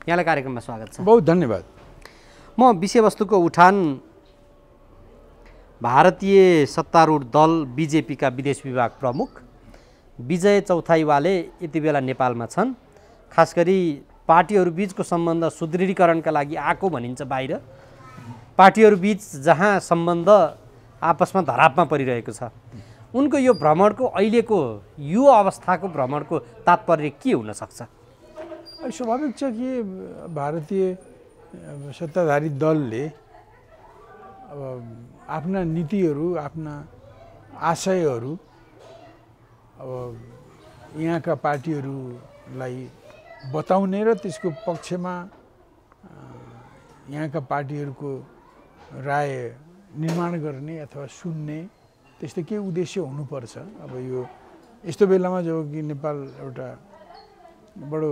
यहाँलाई कार्यक्रममा स्वागत छ। बहुत धन्यवाद। म विषयवस्तुको उठान भारतीय सत्तारूढ दल बीजेपीका विदेश विभाग प्रमुख विजय चौथाईवाले यति बेला नेपालमा छन्। खास गरी पार्टीहरू बीचको सम्बन्ध सुदृढीकरणका लागि आएको भनिन्छ बाहिर। पार्टीहरू बीच जहाँ सम्बन्ध आपसमा धरापमा परिरहेको छ, उनको यो भ्रमणको अहिलेको यो अवस्थाको भ्रमणको तात्पर्य के हुन सक्छ? स्वाभाविक छ कि भारतीय सत्ताधारी दलले अब आफ्ना नीतिहरू, आफ्ना आशयहरू अब यहाँका पार्टीहरूलाई बताउने र त्यसको पक्षमा यहाँका पार्टीहरूको राय निर्माण गर्ने अथवा सुन्ने त्यस्तो केही उद्देश्य हुनुपर्छ। अब यो यस्तो बेलामा जब कि नेपाल एउटा बडो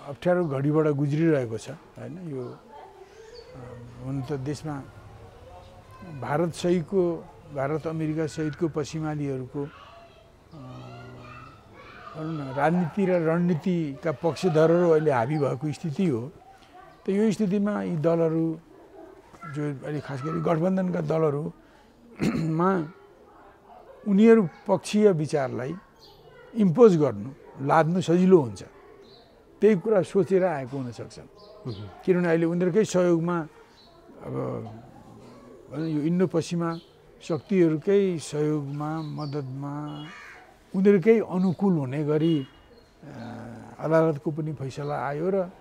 अप्ठ्यारो घडीबाट गुज्रिरहेको छ हैन। यो हुन त देशमा भारत अमेरिका सहितको पश्चिमालीहरूको भनौँ न राजनीति र रणनीतिका पक्षधरहरू अहिले हावी भएको स्थिति हो। त यो स्थितिमा यी दलहरू जो अहिले खास गरी गठबन्धनका दलहरूमा उनीहरू पक्षीय विचारलाई इम्पोज गर्नु, लाद्नु सजिलो हुन्छ। त्यही कुरा सोचेर आएको हुनसक्छ। किनभने अहिले उनीहरूकै सहयोगमा अब यो इन्डो पश्चिमा शक्तिहरूकै सहयोगमा मद्दतमा उनीहरूकै अनुकूल हुने गरी अदालतको पनि फैसला आयो र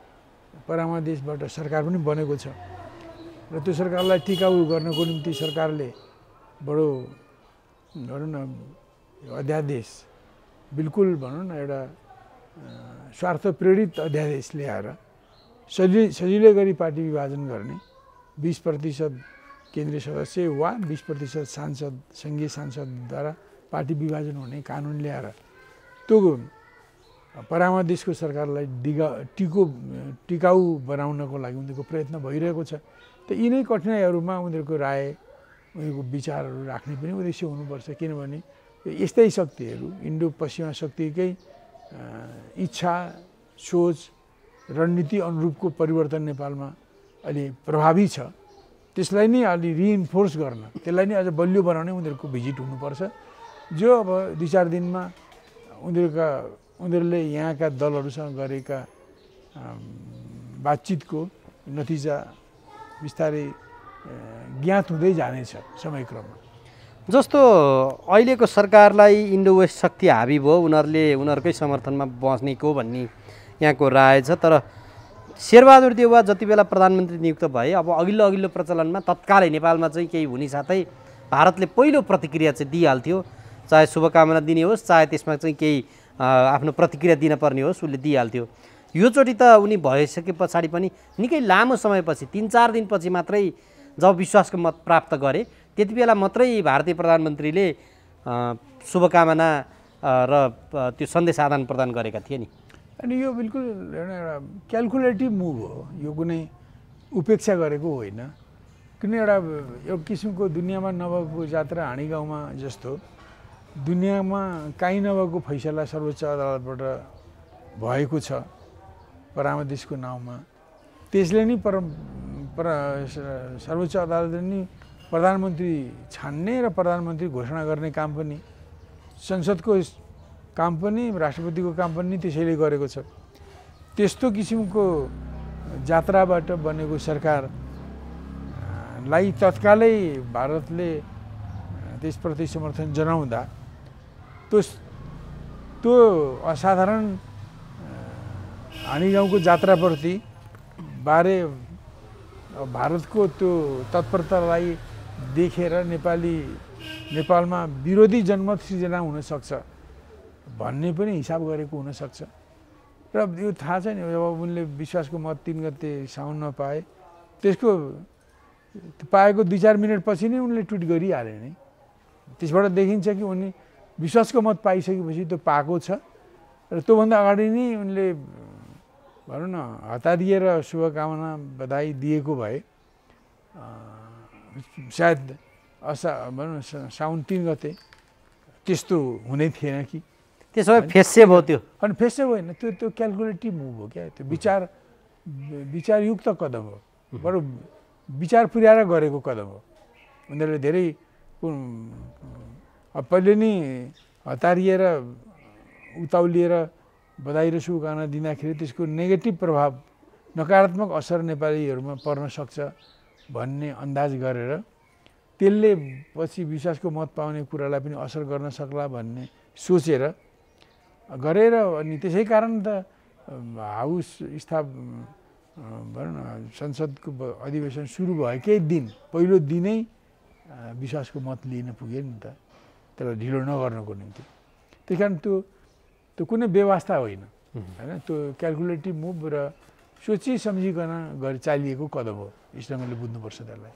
परामादेशबाट सरकार पनि बनेको छ र त्यो सरकारलाई टिकाउ गर्नको निम्ति सरकारले बडो भनौँ न अध्यादेश बिल्कुल भनौँ न एउटा स्वार्थ प्रेरित अध्यादेश ल्याएर सजिलै गरी पार्टी विभाजन गर्ने, 20% केन्द्रीय सदस्य वा 20% सांसद सङ्घीय सांसदद्वारा पार्टी विभाजन हुने कानुन ल्याएर त्यो परामादेशको सरकारलाई टिकाउ बनाउनको लागि उनीहरूको प्रयत्न भइरहेको छ। त यिनै कठिनाइहरूमा उनीहरूको राय, उनीहरूको विचारहरू राख्ने पनि उद्देश्य हुनुपर्छ। किनभने यस्तै शक्तिहरू इन्डो पश्चिमा शक्तिकै इच्छा, सोच, रणनीति अनुरूपको परिवर्तन नेपालमा अहिले प्रभावी छ। त्यसलाई नै अलि रिइन्फोर्स गर्न, त्यसलाई नै अझ बलियो बनाउने उनीहरूको भिजिट हुनुपर्छ। जो अब 2-4 दिनमा उनीहरूले यहाँका दलहरूसँग गरेका बातचितको नतिजा बिस्तारै ज्ञात हुँदै जानेछ समयक्रममा। जस्तो अहिलेको सरकारलाई इन्डो वेस्ट शक्ति हावी भयो, उनीहरूकै समर्थनमा बस्नेको भन्ने यहाँको राय छ। तर शेरबहादुर देउवा जति बेला प्रधानमन्त्री नियुक्त भए, अब अघिल्लो प्रचलनमा तत्कालै नेपालमा चाहिँ केही हुने साथै भारतले पहिलो प्रतिक्रिया चाहिँ दिइहाल्थ्यो। चाहे शुभकामना दिने होस्, चाहे त्यसमा चाहिँ केही आफ्नो प्रतिक्रिया दिन पर्ने होस्, उसले दिइहाल्थ्यो। योचोटि त उनी भइसके पछाडि पनि निकै लामो समयपछि 3-4 दिनपछि मात्रै जब विश्वासको मत प्राप्त गरे, त्यति बेला मात्रै भारतीय प्रधानमन्त्रीले शुभकामना र त्यो सन्देश आदान प्रदान गरेका थिए नि। अनि यो बिल्कुल एउटा क्यालकुलेटिभ मुभ हो, यो कुनै उपेक्षा गरेको होइन। किन एउटा किसिमको दुनियाँमा नभएको जात्रा हाँडी गाउँमा जस्तो दुनियाँमा काहीँ नभएको फैसला सर्वोच्च अदालतबाट भएको छ परामदेशको नाउँमा। त्यसले नि सर्वोच्च अदालतले नि प्रधानमन्त्री छान्ने र प्रधानमन्त्री घोषणा गर्ने काम पनि, संसदको काम पनि, राष्ट्रपतिको काम पनि त्यसैले गरेको छ। त्यस्तो किसिमको जात्राबाट बनेको सरकारलाई तत्कालै भारतले त्यसप्रति समर्थन जनाउँदा त्यो असाधारण हाँडी गाउँको जात्राप्रति बारे भारतको त्यो तत्परतालाई देखेर नेपालमा विरोधी जनमत सृजना हुनसक्छ भन्ने पनि हिसाब गरेको हुनसक्छ। र यो थाहा छैन, जब उनले विश्वासको मत 3 गते साउनमा पाए, त्यसको पाएको 2-4 मिनटपछि नै उनले ट्विट गरिहाले नि। त्यसबाट देखिन्छ कि उनी विश्वासको मत पाइसकेपछि त्यो पाएको छ र त्योभन्दा अगाडि नै उनले भनौँ न हतारिएर शुभकामना बधाई दिएको भए सायद भनौँ साउन 3 गते त्यस्तो हुने थिएन कि। त्यसो भए फेससेभ हो त्यो। अनि फेससेभ होइन, त्यो क्यालकुलेटिभ मुभ हो क्या। त्यो विचारयुक्त कदम हो, बरु विचार पुर्याएर गरेको कदम हो। उनीहरूले धेरै पहिले नि हतारिएर उताउलिएर बधाई र शुभकामना दिँदाखेरि त्यसको नेगेटिभ प्रभाव, नकारात्मक असर नेपालीहरूमा पर्न सक्छ भन्ने अन्दाज गरेर त्यसले पछि विश्वासको मत पाउने कुरालाई पनि असर गर्न सक्ला भन्ने सोचेर गरेर अनि त्यसै कारण त हाउस भनौँ न संसदको अधिवेशन सुरु भएकै दिन पहिलो दिनै विश्वासको मत लिन पुग्यो नि त, त्यसलाई ढिलो नगर्नको निम्ति। त्यही कारण त्यो कुनै व्यवस्था होइन होइन, त्यो क्यालकुलेटिभ मुभ र सोची सम्झिकन चालिएको कदम हो। यस ढङ्गले बुझ्नुपर्छ त्यसलाई।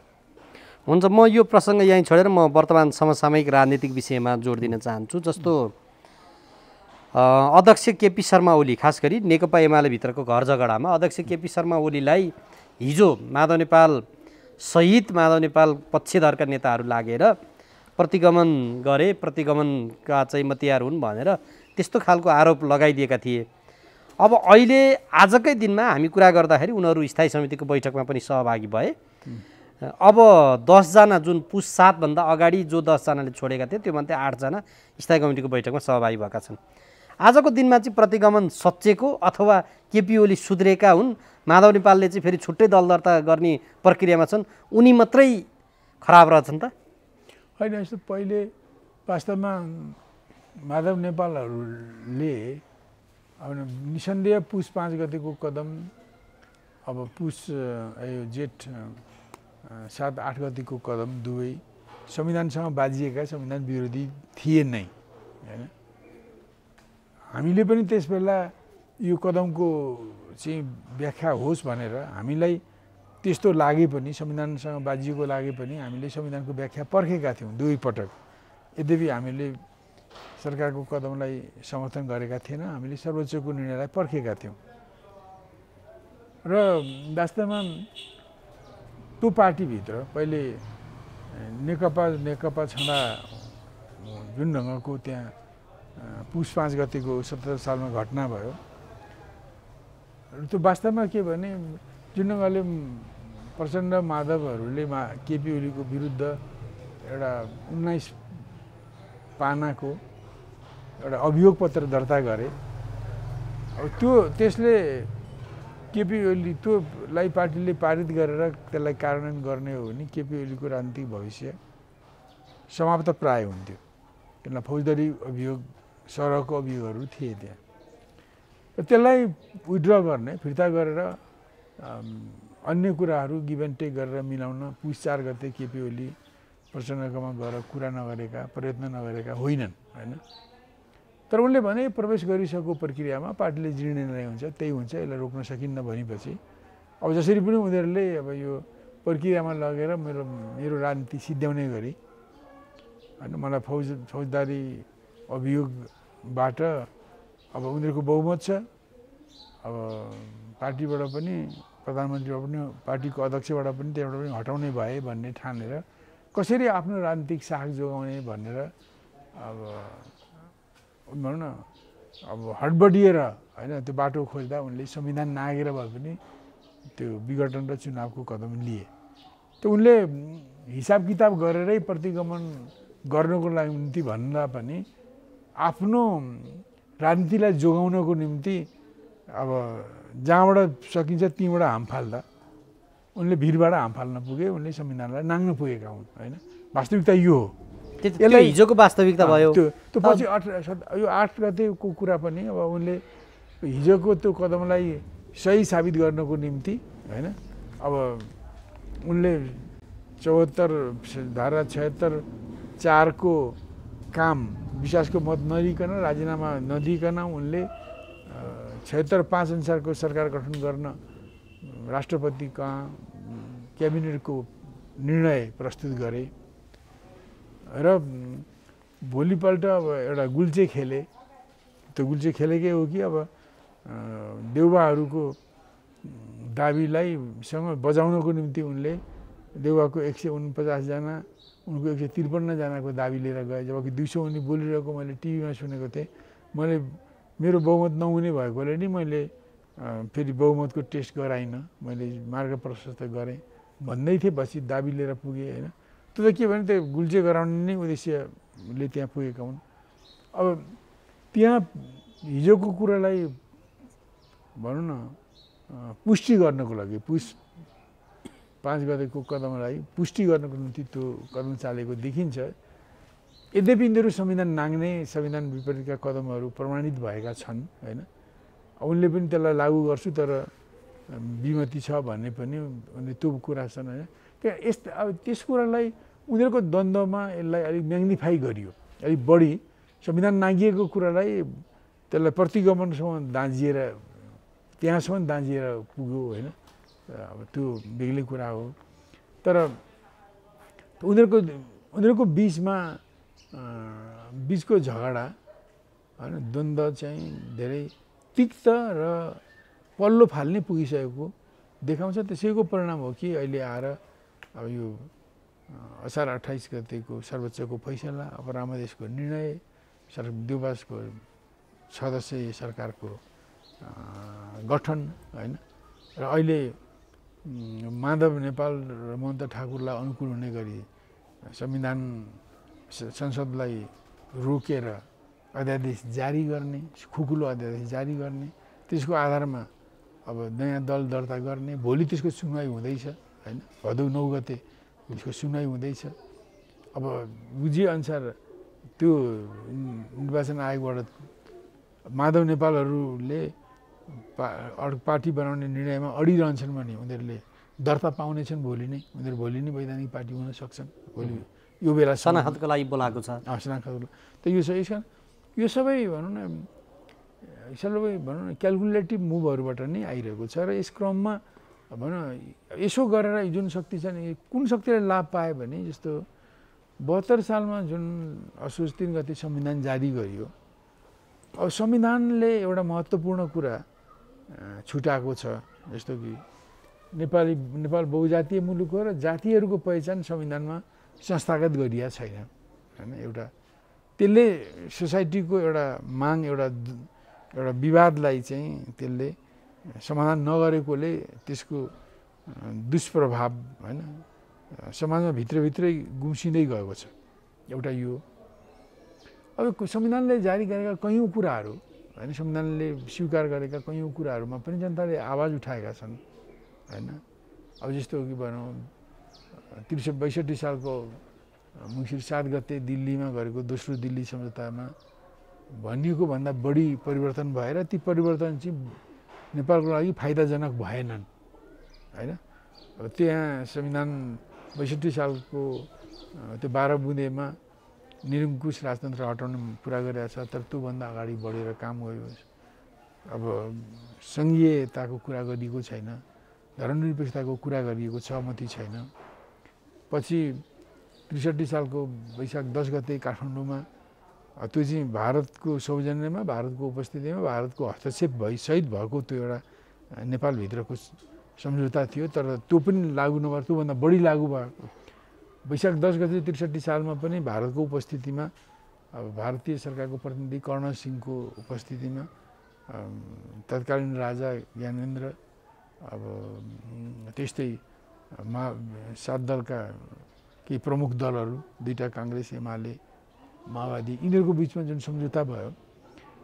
हुन्छ, म यो प्रसङ्ग यहीँ छोडेर म वर्तमान समसामयिक राजनीतिक विषयमा जोड दिन चाहन्छु। जस्तो अध्यक्ष केपी शर्मा ओली, खास गरी नेकपा एमाले भित्रको घर झगडामा अध्यक्ष केपी शर्मा ओलीलाई हिजो माधव नेपाल सहित माधव नेपाल पक्षधरका नेताहरू लागेर प्रतिगमन गरे, प्रतिगमनका चाहिँ मतियार हुन् भनेर त्यस्तो खालको आरोप लगाइदिएका थिए। अब अहिले आजकै दिनमा हामी कुरा गर्दाखेरि उनीहरू स्थायी समितिको बैठकमा पनि सहभागी भए। अब 10 जना जुन पुस 7 भन्दा अगाडि जो 10 जनाले छोडेका थिए त्योमध्ये 8 जना स्थायी कमिटीको बैठकमा सहभागी भएका छन्। आजको दिनमा चाहिँ प्रतिगमन सच्चेको अथवा केपी ओली सुध्रेका हुन्, माधव नेपालले चाहिँ फेरि छुट्टै दल दर्ता गर्ने प्रक्रियामा छन्, उनी मात्रै खराब रहेछन् त? होइन, यस्तो पहिले वास्तवमा माधव नेपालहरूले अब निसन्देह पुस 5 गतेको कदम, अब पुस जेठ 7-8 गतिको कदम दुवै संविधानसँग बाजिएका, संविधान विरोधी थिए नै होइन। हामीले पनि त्यस बेला यो कदमको चाहिँ व्याख्या होस् भनेर हामीलाई त्यस्तो लागे पनि, संविधानसँग बाजिएको लागे पनि हामीले संविधानको व्याख्या पर्खेका थियौँ दुई पटक। यद्यपि हामीले सरकारको कदमलाई समर्थन गरेका थिएनौँ, हामीले सर्वोच्चको निर्णयलाई पर्खेका थियौँ। र वास्तवमा त्यो पार्टीभित्र पहिले नेकपा छँदा जुन ढङ्गको त्यहाँ पुस 5 गतेको 17 सालमा घटना भयो, त्यो वास्तवमा के भने जुन ढङ्गले प्रचण्ड माधवहरूले केपी ओलीको विरुद्ध एउटा 19 पानाको एउटा अभियोग पत्र दर्ता गरे, अब त्यसले केपी ओली त्योलाई पार्टीले पारित गरेर त्यसलाई कार्यान्वयन गर्ने हो भने केपी ओलीको राजनीतिक भविष्य समाप्त प्राय हुन्थ्यो। त्यसलाई फौजदारी अभियोग, सरहको अभियोगहरू थिए त्यहाँ। त्यसलाई विथड्र गर्ने, फिर्ता गरेर अन्य कुराहरू गिभ एन्ड टेक गरेर मिलाउन पुस 4 गते केपी ओली प्रचण्डकोमा गएर कुरा नगरेका, प्रयत्न नगरेका होइनन् होइन। तर उनले भने प्रवेश गरिसकेको प्रक्रियामा पार्टीले जे निर्णय हुन्छ त्यही हुन्छ, यसलाई रोक्न सकिन्न भनेपछि अब जसरी पनि उनीहरूले अब यो प्रक्रियामा लगेर मेरो राजनीति सिद्ध्याउने गरी होइन, मलाई फौजदारी अभियोगबाट अब उनीहरूको बहुमत छ, अब पार्टीबाट पनि, प्रधानमन्त्रीबाट पनि, पार्टीको अध्यक्षबाट पनि, त्यहाँबाट पनि हटाउने भए भन्ने ठानेर कसरी आफ्नो राजनीतिक साख जोगाउने भनेर अब भनौँ न अब हडबडिएर होइन त्यो बाटो खोज्दा उनले संविधान नागेर भए पनि त्यो विघटन र चुनावको कदम लिए। त उनले हिसाब किताब गरेरै प्रतिगमन गर्नको निम्ति भन्दा पनि आफ्नो राजनीतिलाई जोगाउनको निम्ति अब जहाँबाट सकिन्छ त्यहीँबाट हाम फाल्दा उनले भिरबाट हाम फाल्न पुगे, उनले संविधानलाई नाग्न पुगेका हुन् होइन। वास्तविकता यो हो। यसलाई हिजोको वास्तविकता भयो। त्यो पछि यो 8 गतेको कुरा पनि अब उनले हिजोको त्यो कदमलाई सही साबित गर्नको निम्ति होइन, अब उनले 74 धारा 76(4) को काम विश्वासको मत नदिकन, राजीनामा नदिकन उनले 76(5) अनुसारको सरकार गठन गर्न राष्ट्रपतिका क्याबिनेटको निर्णय प्रस्तुत गरे र भोलिपल्ट अब एउटा गुल्चे खेले। त्यो गुल्चे खेलेकै हो कि अब देउवाहरूको दाबीलाई सँग बजाउनको निम्ति उनले देउवाको 149 जना, उनको 153 जनाको दाबी लिएर गए, जबकि 200 उनी बोलिरहेको मैले टिभीमा सुनेको थिएँ। मैले मेरो बहुमत नहुने भएकोले नि मैले फेरि बहुमतको टेस्ट गराइनँ, मैले मार्ग प्रशस्त गरेँ भन्दै थिएँ, पछि दाबी लिएर पुगेँ होइन। त्यो त के भने त्यो गुल्जे गराउने नै उद्देश्यले त्यहाँ पुगेका हुन्। अब त्यहाँ हिजोको कुरालाई भनौँ न पुष्टि गर्नको लागि 5 गतेको कदमलाई पुष्टि गर्नको निम्ति त्यो कदम चालेको देखिन्छ। यद्यपि यिनीहरू संविधान नाग्ने, संविधान विपरीतका कदमहरू प्रमाणित भएका छन् होइन। उनले पनि त्यसलाई लागू गर्छु तर विमति छ भन्ने पनि त्यो कुरा छन् होइन। यस्तो अब त्यस कुरालाई उनीहरूको द्वन्द्वमा यसलाई अलिक म्याग्निफाई गरियो, अलिक बढी संविधान नागिएको कुरालाई त्यसलाई प्रतिगमनसम्म दाँजिएर त्यहाँसम्म दाँजिएर पुग्यो होइन। अब त्यो बेग्लै कुरा हो। तर उनीहरूको बिचको झगडा होइन, द्वन्द्व चाहिँ धेरै तिक्त र पल्लो फाल्ने पुगिसकेको देखाउँछ। त्यसैको परिणाम हो कि अहिले आएर अब यो असार 28 गतेको सर्वोच्चको फैसला, अब रामदेशको निर्णय, देउबासको सदस्यीय सरकारको गठन होइन, र अहिले माधव नेपाल र महन्त ठाकुरलाई अनुकूल हुने गरी संविधान संसदलाई रोकेर अध्यादेश जारी गर्ने, खुकुलो अध्यादेश जारी गर्ने, त्यसको आधारमा अब नयाँ दल दर्ता गर्ने, भोलि त्यसको सुनवाई हुँदैछ होइन, भदौ 9 गते त्यसको सुनवाई हुँदैछ। अब बुझेअनुसार त्यो निर्वाचन आयोगबाट माधव नेपालहरूले पार्टी बनाउने निर्णयमा अडिरहन्छन् भने उनीहरूले दर्ता पाउनेछन् भोलि नै। उनीहरू भोलि नै वैधानिक पार्टी हुन सक्छन् भोलि यो बेला शनाखतको लागि बोलाएको छ। शनाखतको त यो यो सबै भनौँ न क्यालकुलेटिभ मुभहरूबाट नै आइरहेको छ। र यस क्रममा भनौँ यसो गरेर जुन शक्ति छ नि, कुन शक्तिले लाभ पायो भने जस्तो 72 सालमा जुन असोज 3 गते संविधान जारी गरियो, अब संविधानले एउटा महत्त्वपूर्ण कुरा छुटाएको छ। जस्तो कि नेपाल बहुजातीय मुलुक हो र जातिहरूको पहिचान संविधानमा संस्थागत गरिया छैन होइन। एउटा त्यसले सोसाइटीको एउटा माग, एउटा विवादलाई चाहिँ त्यसले समाधान नगरेकोले त्यसको दुष्प्रभाव होइन समाजमा भित्रभित्रै गुम्सिँदै गएको छ। एउटा यो अब संविधानले जारी गरेका कैयौँ कुराहरू होइन, संविधानले स्वीकार गरेका कैयौँ कुराहरूमा पनि जनताले आवाज उठाएका छन् होइन। अब जस्तो कि भनौँ 62 सालको मङ्सिर 7 गते दिल्लीमा गरेको दोस्रो दिल्ली सम्झौतामा भनिएको भन्दा बढी परिवर्तन भएर ती परिवर्तन चाहिँ नेपालको लागि फाइदाजनक भएनन् होइन। अब त्यहाँ संविधान 62 सालको त्यो 12 बुँदेमा निरङ्कुश राजतन्त्र हटाउने पुरा गरेका छ, तर त्योभन्दा अगाडि बढेर काम गयो। अब सङ्घीयताको कुरा गरिएको छैन, धर्मनिरपेक्षताको कुरा गरिएको सहमति छैन। पछि 63 सालको वैशाख 10 गते काठमाडौँमा त्यो चाहिँ भारतको सौजन्यमा, भारतको उपस्थितिमा, भारतको हस्तक्षेप सहित भएको त्यो एउटा नेपालभित्रको सम्झौता थियो। तर त्यो पनि लागू नभएर त्योभन्दा बढी लागू भएको वैशाख 10 गते 63 सालमा पनि भारतको उपस्थितिमा, अब भारतीय सरकारको प्रतिनिधि कर्ण सिंहको उपस्थितिमा तत्कालीन राजा ज्ञानेन्द्र, अब त्यस्तै 7 दलका केही प्रमुख दलहरू, 2टा काङ्ग्रेस, एमाले, माओवादी, यिनीहरूको बिचमा जुन सम्झौता भयो,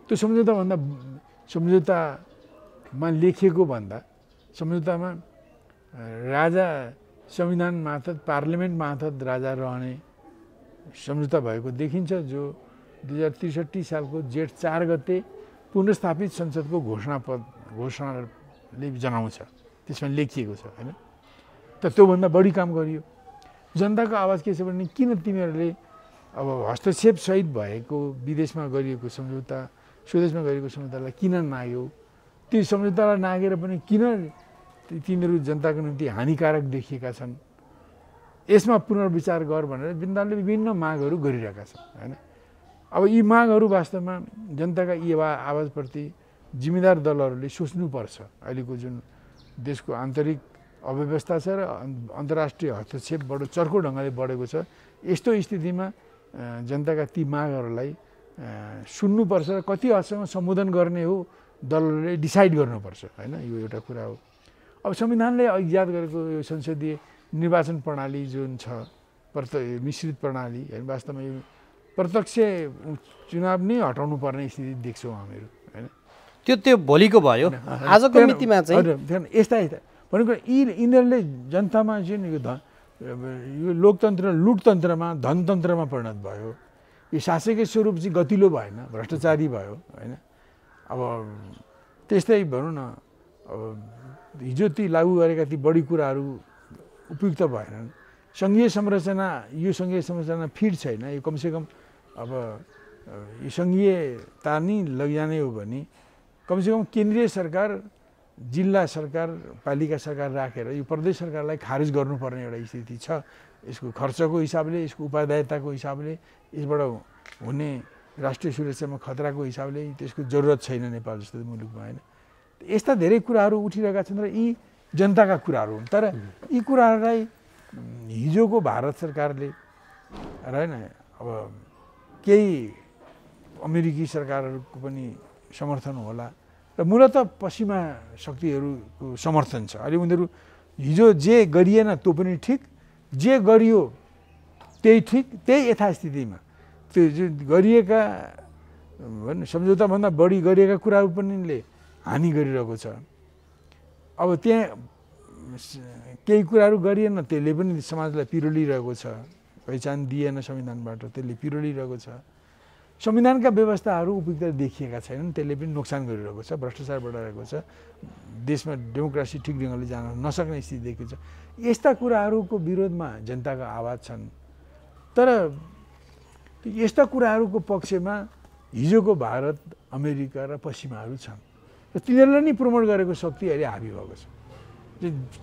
त्यो सम्झौतामा लेखिएको भन्दा सम्झौतामा राजा संविधान मार्फत, पार्लियामेन्ट मार्फत राजा रहने सम्झौता भएको देखिन्छ, जो 2063 सालको जेठ 4 गते पुनर्स्थापित संसदको घोषणाले जनाउँछ, त्यसमा लेखिएको छ होइन। तर त्योभन्दा बढी काम गरियो। जनताको आवाज के छ भने किन तिमीहरूले अब हस्तक्षेप सहित भएको विदेशमा गरिएको सम्झौता, स्वदेशमा गरिएको सम्झौतालाई किन नाग्यौ? त्यो सम्झौतालाई नागेर पनि किन तिनीहरू जनताको निम्ति हानिकारक देखिएका छन्? यसमा पुनर्विचार गर भनेर जनताले विभिन्न मागहरू गरिरहेका छन् होइन। अब यी मागहरू वास्तवमा जनताका यी आवाजप्रति जिम्मेदार दलहरूले सोच्नुपर्छ। अहिलेको जुन देशको आन्तरिक अव्यवस्था छ र अन्तर्राष्ट्रिय हस्तक्षेप बडो चर्को ढङ्गले बढेको छ, यस्तो स्थितिमा जनताका ती मागहरूलाई सुन्नुपर्छ र कति हदसम्म सम्बोधन गर्ने हो दलले डिसाइड गर्नुपर्छ होइन, यो एउटा कुरा हो। अब संविधानले इजाद गरेको यो संसदीय निर्वाचन प्रणाली जुन छ मिश्रित प्रणाली होइन, वास्तवमा यो प्रत्यक्ष चुनाव नै हटाउनु पर्ने स्थिति देख्छौँ हामीहरू होइन। त्यो भोलिको भयो, आजको मितिमा चाहिँ यस्ता भनेको यिनीहरूले जनतामा जुन यो लोकतन्त्र लुटतन्त्रमा धनतन्त्रमा परिणत भयो। यो शासकीय स्वरूप चाहिँ गतिलो भएन, भ्रष्टाचारी भयो होइन। अब त्यस्तै भनौँ न, अब हिजो ती लागू गरेका ती बढी कुराहरू उपयुक्त भएनन्। सङ्घीय संरचना, यो सङ्घीय संरचना फिट छैन। यो कमसेकम अब यो सङ्घीयता नै लैजाने हो भने कमसेकम केन्द्रीय सरकार, जिल्ला सरकार, पालिका सरकार राखेर यो प्रदेश सरकारलाई खारेज गर्नुपर्ने एउटा स्थिति छ। यसको खर्चको हिसाबले, यसको उपादेयताको हिसाबले, यसबाट हुने राष्ट्रिय सुरक्षामा खतराको हिसाबले त्यसको जरुरत छैन नेपाल जस्तो मुलुकमा होइन। यस्ता धेरै कुराहरू उठिरहेका छन् र यी जनताका कुराहरू हुन्। तर यी कुराहरूलाई हिजोको भारत सरकारले र होइन, अब केही अमेरिकी सरकारहरूको पनि समर्थन होला र मूलतः पश्चिमा शक्तिहरूको समर्थन छ। अहिले उनीहरू हिजो जे गरिएन त्यो पनि ठिक, जे गरियो त्यही ठिक, त्यही यथास्थितिमा त्यो जुन गरिएका सम्झौताभन्दा बढी गरिएका कुराहरू पनि हानि गरिरहेको छ। अब त्यहाँ केही कुराहरू गरिएन, त्यसले पनि समाजलाई पिरोलिरहेको छ। पहिचान दिएन संविधानबाट, त्यसले पिरोलिरहेको छ। संविधानका व्यवस्थाहरू उपयुक्त देखिएका छैनन्, त्यसले पनि नोक्सान गरिरहेको छ, भ्रष्टाचार बढाइरहेको छ, देशमा डेमोक्रेसी ठिक ढङ्गले जान नसक्ने स्थिति देखिन्छ। यस्ता कुराहरूको विरोधमा जनताका आवाज छन्। तर यस्ता कुराहरूको पक्षमा हिजोको भारत, अमेरिका र पश्चिमाहरू छन् र तिनीहरूले नै प्रमोट गरेको शक्ति अहिले हाबी भएको छ।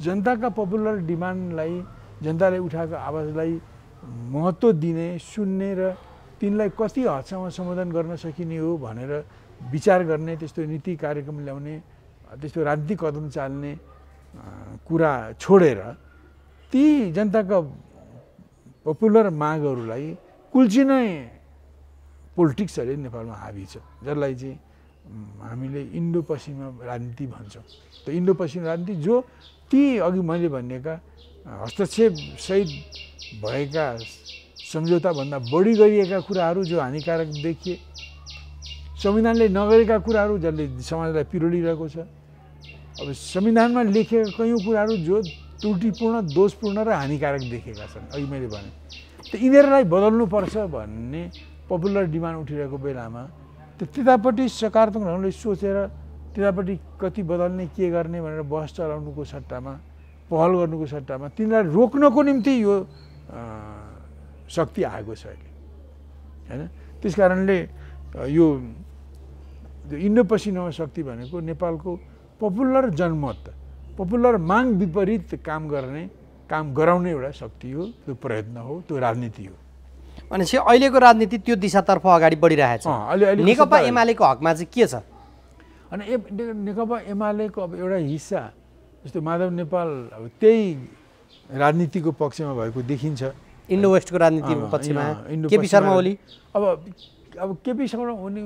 जनताका पपुलर डिमान्डलाई, जनताले उठाएको आवाजलाई महत्त्व दिने, सुन्ने र तिनलाई कति हदसम्म सम्बोधन गर्न सकिने हो भनेर विचार गर्ने, त्यस्तो नीति कार्यक्रम ल्याउने, त्यस्तो राजनीतिक कदम चाल्ने कुरा छोडेर ती जनताका पपुलर मागहरूलाई कुल्चिने पोलिटिक्सहरूले नेपालमा हाबी छ, जसलाई चाहिँ हामीले इन्डो पश्चिमा राजनीति भन्छौँ। त्यो इन्डो पश्चिमा राजनीति जो ती अघि मैले भनेका हस्तक्षेपसहित भएका सम्झौताभन्दा बढी गरिएका कुराहरू जो हानिकारक देखिए, संविधानले नगरेका कुराहरू जसले समाजलाई पिरोलिरहेको छ, अब संविधानमा लेखिएका कयौँ कुराहरू जो त्रुटिपूर्ण, दोषपूर्ण र हानिकारक देखेका छन्। अघि मैले भने त यिनीहरूलाई बदल्नुपर्छ भन्ने पपुलर डिमान्ड उठिरहेको बेलामा त्यतापट्टि सकारात्मक ढङ्गले सोचेर त्यतापट्टि कति बदल्ने, के गर्ने भनेर बहस चलाउनुको सट्टामा, पहल गर्नुको सट्टामा तिनीहरूलाई रोक्नको निम्ति यो शक्ति आएको छ अहिले होइन। त्यस कारणले यो इन्डो पश्चिमा शक्ति भनेको नेपालको पपुलर जनमत, पपुलर माग विपरीत काम गर्ने, काम गराउने एउटा शक्ति हो, त्यो प्रयत्न हो, त्यो राजनीति हो। भनेपछि अहिलेको राजनीति त्यो दिशातर्फ अगाडि बढिरहेछ। नेकपा एमालेको हकमा चाहिँ के छ? अनि नेकपा एमालेको अब एउटा हिस्सा जस्तो माधव नेपाल अब त्यही राजनीतिको पक्षमा भएको देखिन्छ। इन्डो वेस्टको राजनीतिको पक्षमा केपी शर्मा ओली, अब केपी शर्मा ओली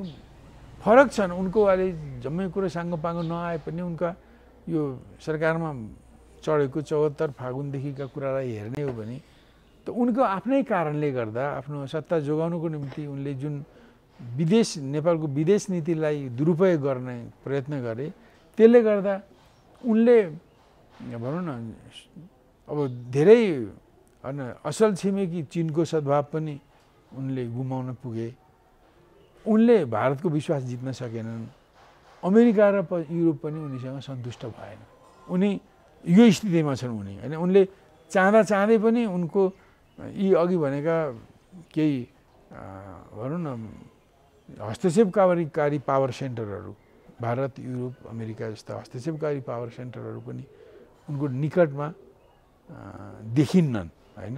फरक छन्। उनको अहिले जम्मै कुरो साङ्गोपाङ्गो नआए पनि उनका यो सरकारमा चढेको 74 फागुनदेखिका कुरालाई हेर्ने हो भने त उनको आफ्नै कारणले गर्दा आफ्नो सत्ता जोगाउनुको निम्ति उनले जुन नेपालको विदेश नीतिलाई दुरुपयोग गर्ने प्रयत्न गरे, त्यसले गर्दा उनले भनौँ न अब धेरै असल छिमेकी चीनको सद्भाव पनि उनले गुमाउन पुगे। उनले भारतको विश्वास जित्न सकेनन्। अमेरिका र युरोप पनि उनीसँग सन्तुष्ट भएन। उनी यो स्थितिमा छन् उनी होइन। उनले चाहँदै पनि उनको यी अघि भनेका केही भनौँ न हस्तक्षेपकारी पावर सेन्टरहरू, भारत, युरोप, अमेरिका जस्ता हस्तक्षेपकारी पावर सेन्टरहरू पनि उनको निकटमा देखिन्नन् होइन।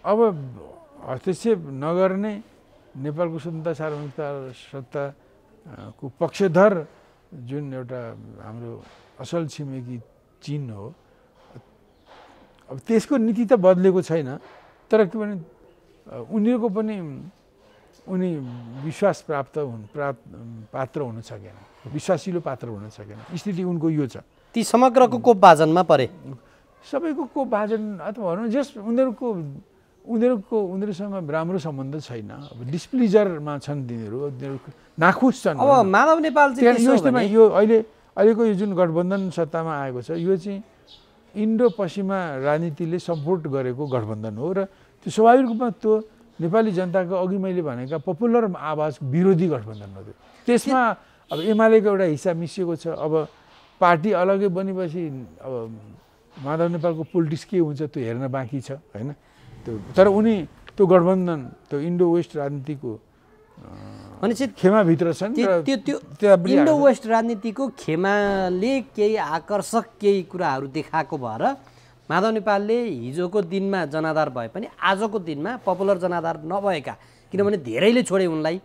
अब हस्तक्षेप नगर्ने नेपालको स्वतन्त्रता, सार्वभौमिकता, सत्ताको पक्षधर जुन एउटा हाम्रो असल छिमेकी चीन हो, अब त्यसको नीति त बदलेको छैन। तर के भने उनीहरूको पनि उनी विश्वास पात्र हुन सकेन, विश्वासिलो पात्र हुन सकेन। स्थिति उनको यो छ। ती समग्रको कोपभाजनमा परे, सबैको कोपभाजन अथवा भनौँ जस उनीहरूसँग राम्रो सम्बन्ध छैन, अब डिस्प्लिजरमा छन् तिनीहरू नाखुस छन्। अब माधव नेपाल चाहिँ यो अहिलेको यो जुन गठबन्धन सत्तामा आएको छ यो चाहिँ इन्डो पश्चिमा राजनीतिले सपोर्ट गरेको गठबन्धन हो र त्यो स्वाभाविक रूपमा त्यो नेपाली जनताको अघि मैले भनेका पपुलर आवाज विरोधी गठबन्धन हो। त्यसमा अब एमालेको एउटा हिस्सा मिसिएको छ। अब पार्टी अलग्गै बनेपछि अब माधव नेपालको पोलिटिक्स के हुन्छ त्यो हेर्न बाँकी छ होइन। त्यो तर उनी त्यो गठबन्धन त्यो इन्डो वेस्ट राजनीतिको खेमाभित्र छन्। इन्डो वेस्ट राजनीतिको खेमाले केही आकर्षक केही कुराहरू देखाएको भएर माधव नेपालले हिजोको दिनमा जनाधार भए पनि आजको दिनमा पपुलर जनाधार नभएका, किनभने धेरैले छोडे उनलाई,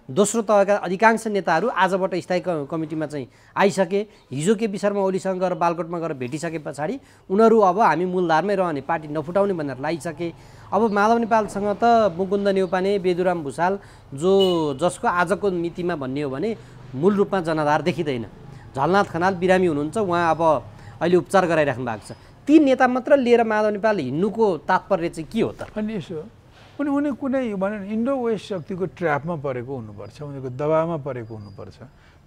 दोस्रो तहका अधिकांश नेताहरू आजबाट स्थायी कमिटीमा चाहिँ आइसके। हिजो केपी शर्मा ओलीसँग गएर बालकोटमा गएर भेटिसके पछाडि उनीहरू अब हामी मूलधारमै रहने, पार्टी नफुटाउने भनेर लागिसके। अब माधव नेपालसँग त मुकुन्द नेउपाने, बेदुराम भुषाल जसको आजको मितिमा भन्ने हो भने मूल रूपमा जनाधार देखिँदैन। झलनाथ खनाल बिरामी हुनुहुन्छ, उहाँ अब अहिले उपचार गराइराख्नु भएको छ। ती नेता मात्र लिएर माधव नेपाल हिँड्नुको तात्पर्य चाहिँ के हो त? अनि यसो पनि उनी कुनै भने इन्डो वेस्ट शक्तिको ट्र्यापमा परेको हुनुपर्छ, उनीहरूको दबावमा परेको हुनुपर्छ।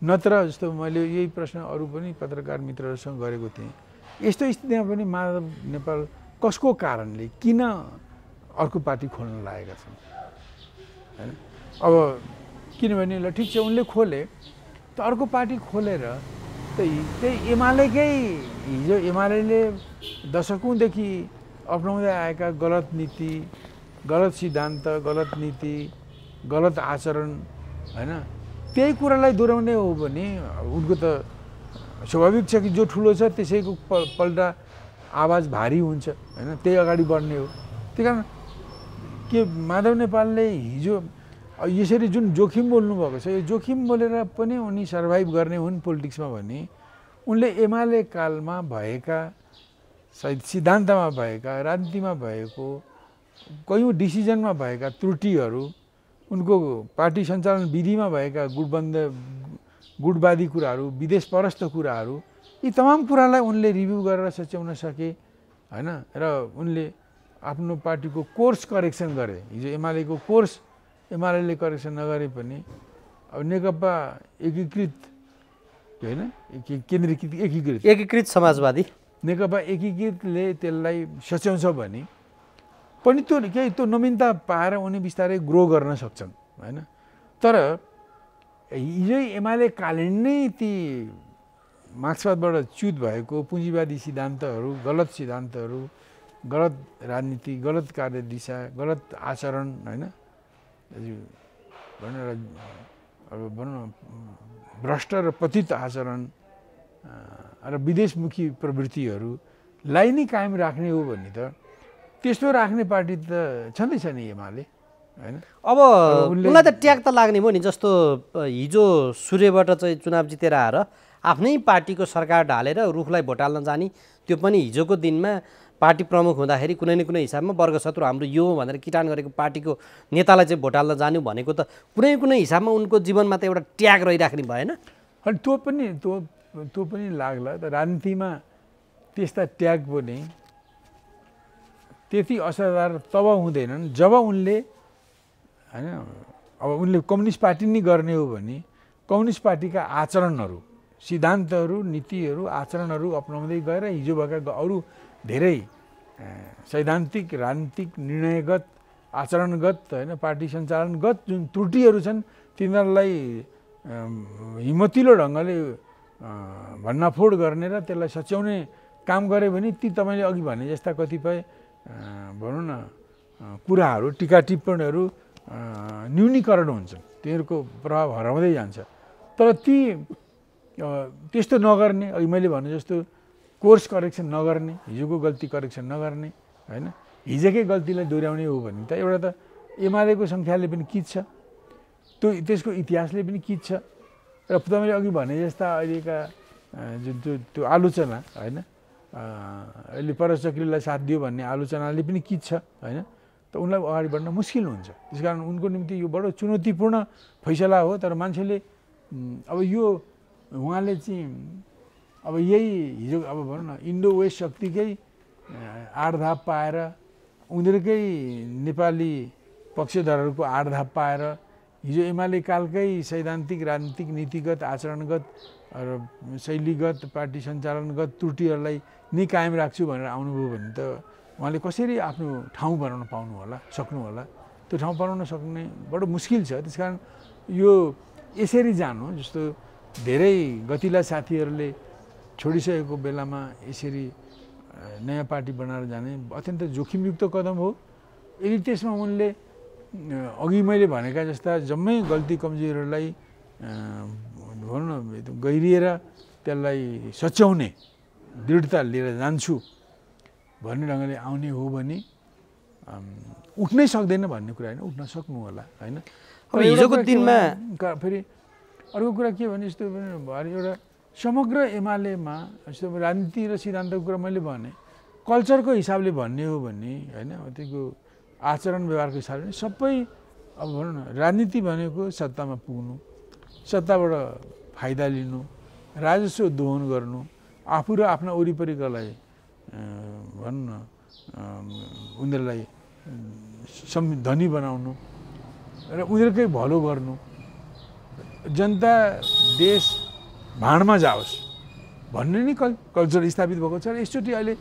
नत्र जस्तो मैले यही प्रश्न अरू पनि पत्रकार मित्रहरूसँग गरेको थिएँ, यस्तो स्थितिमा पनि माधव नेपाल कसको कारणले किन अर्को पार्टी खोल्न लागेका छन् होइन। अब किनभने ल ठिक छ उनले खोले त अर्को पार्टी खोलेर त्यही एमालेकै हिजो एमाले दशकौँदेखि अपनाउँदै आएका गलत नीति, गलत सिद्धान्त, गलत नीति, गलत आचरण होइन, त्यही कुरालाई दोहोऱ्याउने हो भने उनको त स्वाभाविक छ कि जो ठुलो छ त्यसैको पल्टा आवाज भारी हुन्छ होइन, त्यही अगाडि बढ्ने हो। त्यही कारण के माधव नेपालले हिजो यसरी जुन जोखिम बोल्नुभएको छ, यो जोखिम बोलेर पनि उनी सर्भाइभ गर्ने हुन् पोलिटिक्समा भने उनले एमाले कालमा भएका सिद्धान्तमा भएका, राजनीतिमा भएको, कयौँ डिसिजनमा भएका त्रुटिहरू, उनको पार्टी सञ्चालन विधिमा भएका गुटवादी कुराहरू, विदेश परस्त कुराहरू, यी तमाम कुरालाई उनले रिभ्यू गरेर सच्याउन सके होइन। र उनले आफ्नो पार्टीको कोर्स करेक्सन गरे। हिजो एमालेको कोर्स एमाले करेक्सन नगरे पनि अब नेकपा एकीकृत होइन, एकीकृत समाजवादी नेकपा एकीकृतले त्यसलाई सच्याउँछ भने पनि त्यो नवीनता पाएर उनी बिस्तारै ग्रो गर्न सक्छन् होइन। तर हिजो एमाले कालीन नै ती मार्क्सवादबाट च्युत भएको पुँजीवादी सिद्धान्तहरू, गलत सिद्धान्तहरू, गलत राजनीति, गलत कार्यदिशा, गलत आचरण होइन, भनेर अब भनौँ भ्रष्ट र पतित आचरण र विदेशमुखी प्रवृत्तिहरूलाई नै कायम राख्ने हो भने त त्यस्तो राख्ने पार्टी त छँदैछ नि एमाले होइन। अब उनलाई त ट्याग त लाग्ने भयो नि। जस्तो हिजो सूर्यबाट चाहिँ चुनाव जितेर आएर आफ्नै पार्टीको सरकार ढालेर रुखलाई भोट हाल्न जाने, त्यो पनि हिजोको दिनमा पार्टी प्रमुख हुँदाखेरि कुनै न कुनै हिसाबमा वर्गशत्रु हाम्रो यो हो भनेर किटान गरेको पार्टीको नेतालाई चाहिँ भोट हाल्न जानु भनेको त कुनै हिसाबमा उनको जीवनमा त एउटा ट्याग रहिराख्ने भएन। अनि त्यो पनि लाग्ला त राजनीतिमा त्यस्ता ट्याग पनि त्यति असरदार तब हुँदैनन् जब उनले होइन, अब उनले कम्युनिस्ट पार्टी नै गर्ने हो भने कम्युनिस्ट पार्टीका आचरणहरू, सिद्धान्तहरू, नीतिहरू, आचरणहरू अपनाउँदै गएर हिजो भएका अरू धेरै सैद्धान्तिक, राजनीतिक, निर्णयगत, आचरणगत होइन, पार्टी सञ्चालनगत जुन त्रुटिहरू छन् तिनीहरूलाई हिम्मतिलो ढङ्गले भन्नाफोड गर्ने र त्यसलाई सच्याउने काम गरे भने ती तपाईँले अघि भने जस्ता कतिपय भनौँ न कुराहरू, टिका टिप्पणीहरू न्यूनीकरण हुन्छन्, तिनीहरूको प्रभाव हराउँदै जान्छ। तर त्यस्तो नगर्ने, अघि मैले भने जस्तो कोर्स करेक्सन नगर्ने, हिजोको गल्ती करेक्सन नगर्ने होइन, हिजोकै गल्तीलाई दोहोऱ्याउने हो भने त एउटा त एमालेको सङ्ख्याले पनि किच्छ, त्यसको इतिहासले पनि किच्छ र तपाईँले अघि भने जस्ता अहिलेका जुन त्यो आलोचना होइन, अहिले परचक्रीलाई साथ दियो भन्ने आलोचनाले पनि किच्छ होइन। त उनलाई अगाडि बढ्न मुस्किल हुन्छ। त्यसकारण उनको निम्ति यो बडो चुनौतीपूर्ण फैसला हो। तर मान्छेले अब यो उहाँले चाहिँ अब यही हिजो अब भनौँ न इन्डो वेस्ट शक्तिकै आडधाप पाएर उनीहरूकै नेपाली पक्षधरहरूको आडधाप पाएर हिजो एमाले कालकै सैद्धान्तिक राजनीतिक नीतिगत आचरणगत र शैलीगत पार्टी सञ्चालनगत त्रुटिहरूलाई नै कायम राख्छु भनेर आउनुभयो भने त उहाँले कसरी आफ्नो ठाउँ बनाउन पाउनु होला सक्नु होला। त्यो ठाउँ बनाउन सक्ने बडो मुस्किल छ। त्यसकारण यो यसरी जानु जस्तो धेरै गतिला साथीहरूले छोडिसकेको बेलामा यसरी नयाँ पार्टी बनाएर जाने अत्यन्त जोखिमयुक्त कदम हो। यदि त्यसमा उनले अघि मैले भनेका जस्ता जम्मै गल्ती कमजोरीहरूलाई भनौँ न गहिरिएर त्यसलाई सच्याउने दृढता लिएर जान्छु भन्ने ढङ्गले आउने हो भने उठ्नै सक्दैन भन्ने कुरा होइन, उठ्न सक्नु होला होइन। अब हिजोको दिनमा फेरि अर्को कुरा के भने जस्तो एउटा समग्र एमालेमा जस्तो राजनीति र सिद्धान्तको कुरा मैले भने कल्चरको हिसाबले भन्ने हो भने होइन त्यसको आचरण व्यवहारको हिसाबले सबै अब भनौँ न राजनीति भनेको सत्तामा पुग्नु, सत्ताबाट फाइदा लिनु, राजस्व दोहन गर्नु, आफू र आफ्ना वरिपरिकालाई भनौँ न उनीहरूलाई धनी बनाउनु र उनीहरूकै भलो गर्नु, जनता देश भाँडमा जाओस् भन्ने नै कल्चर स्थापित भएको छ। र यसचोटि अहिले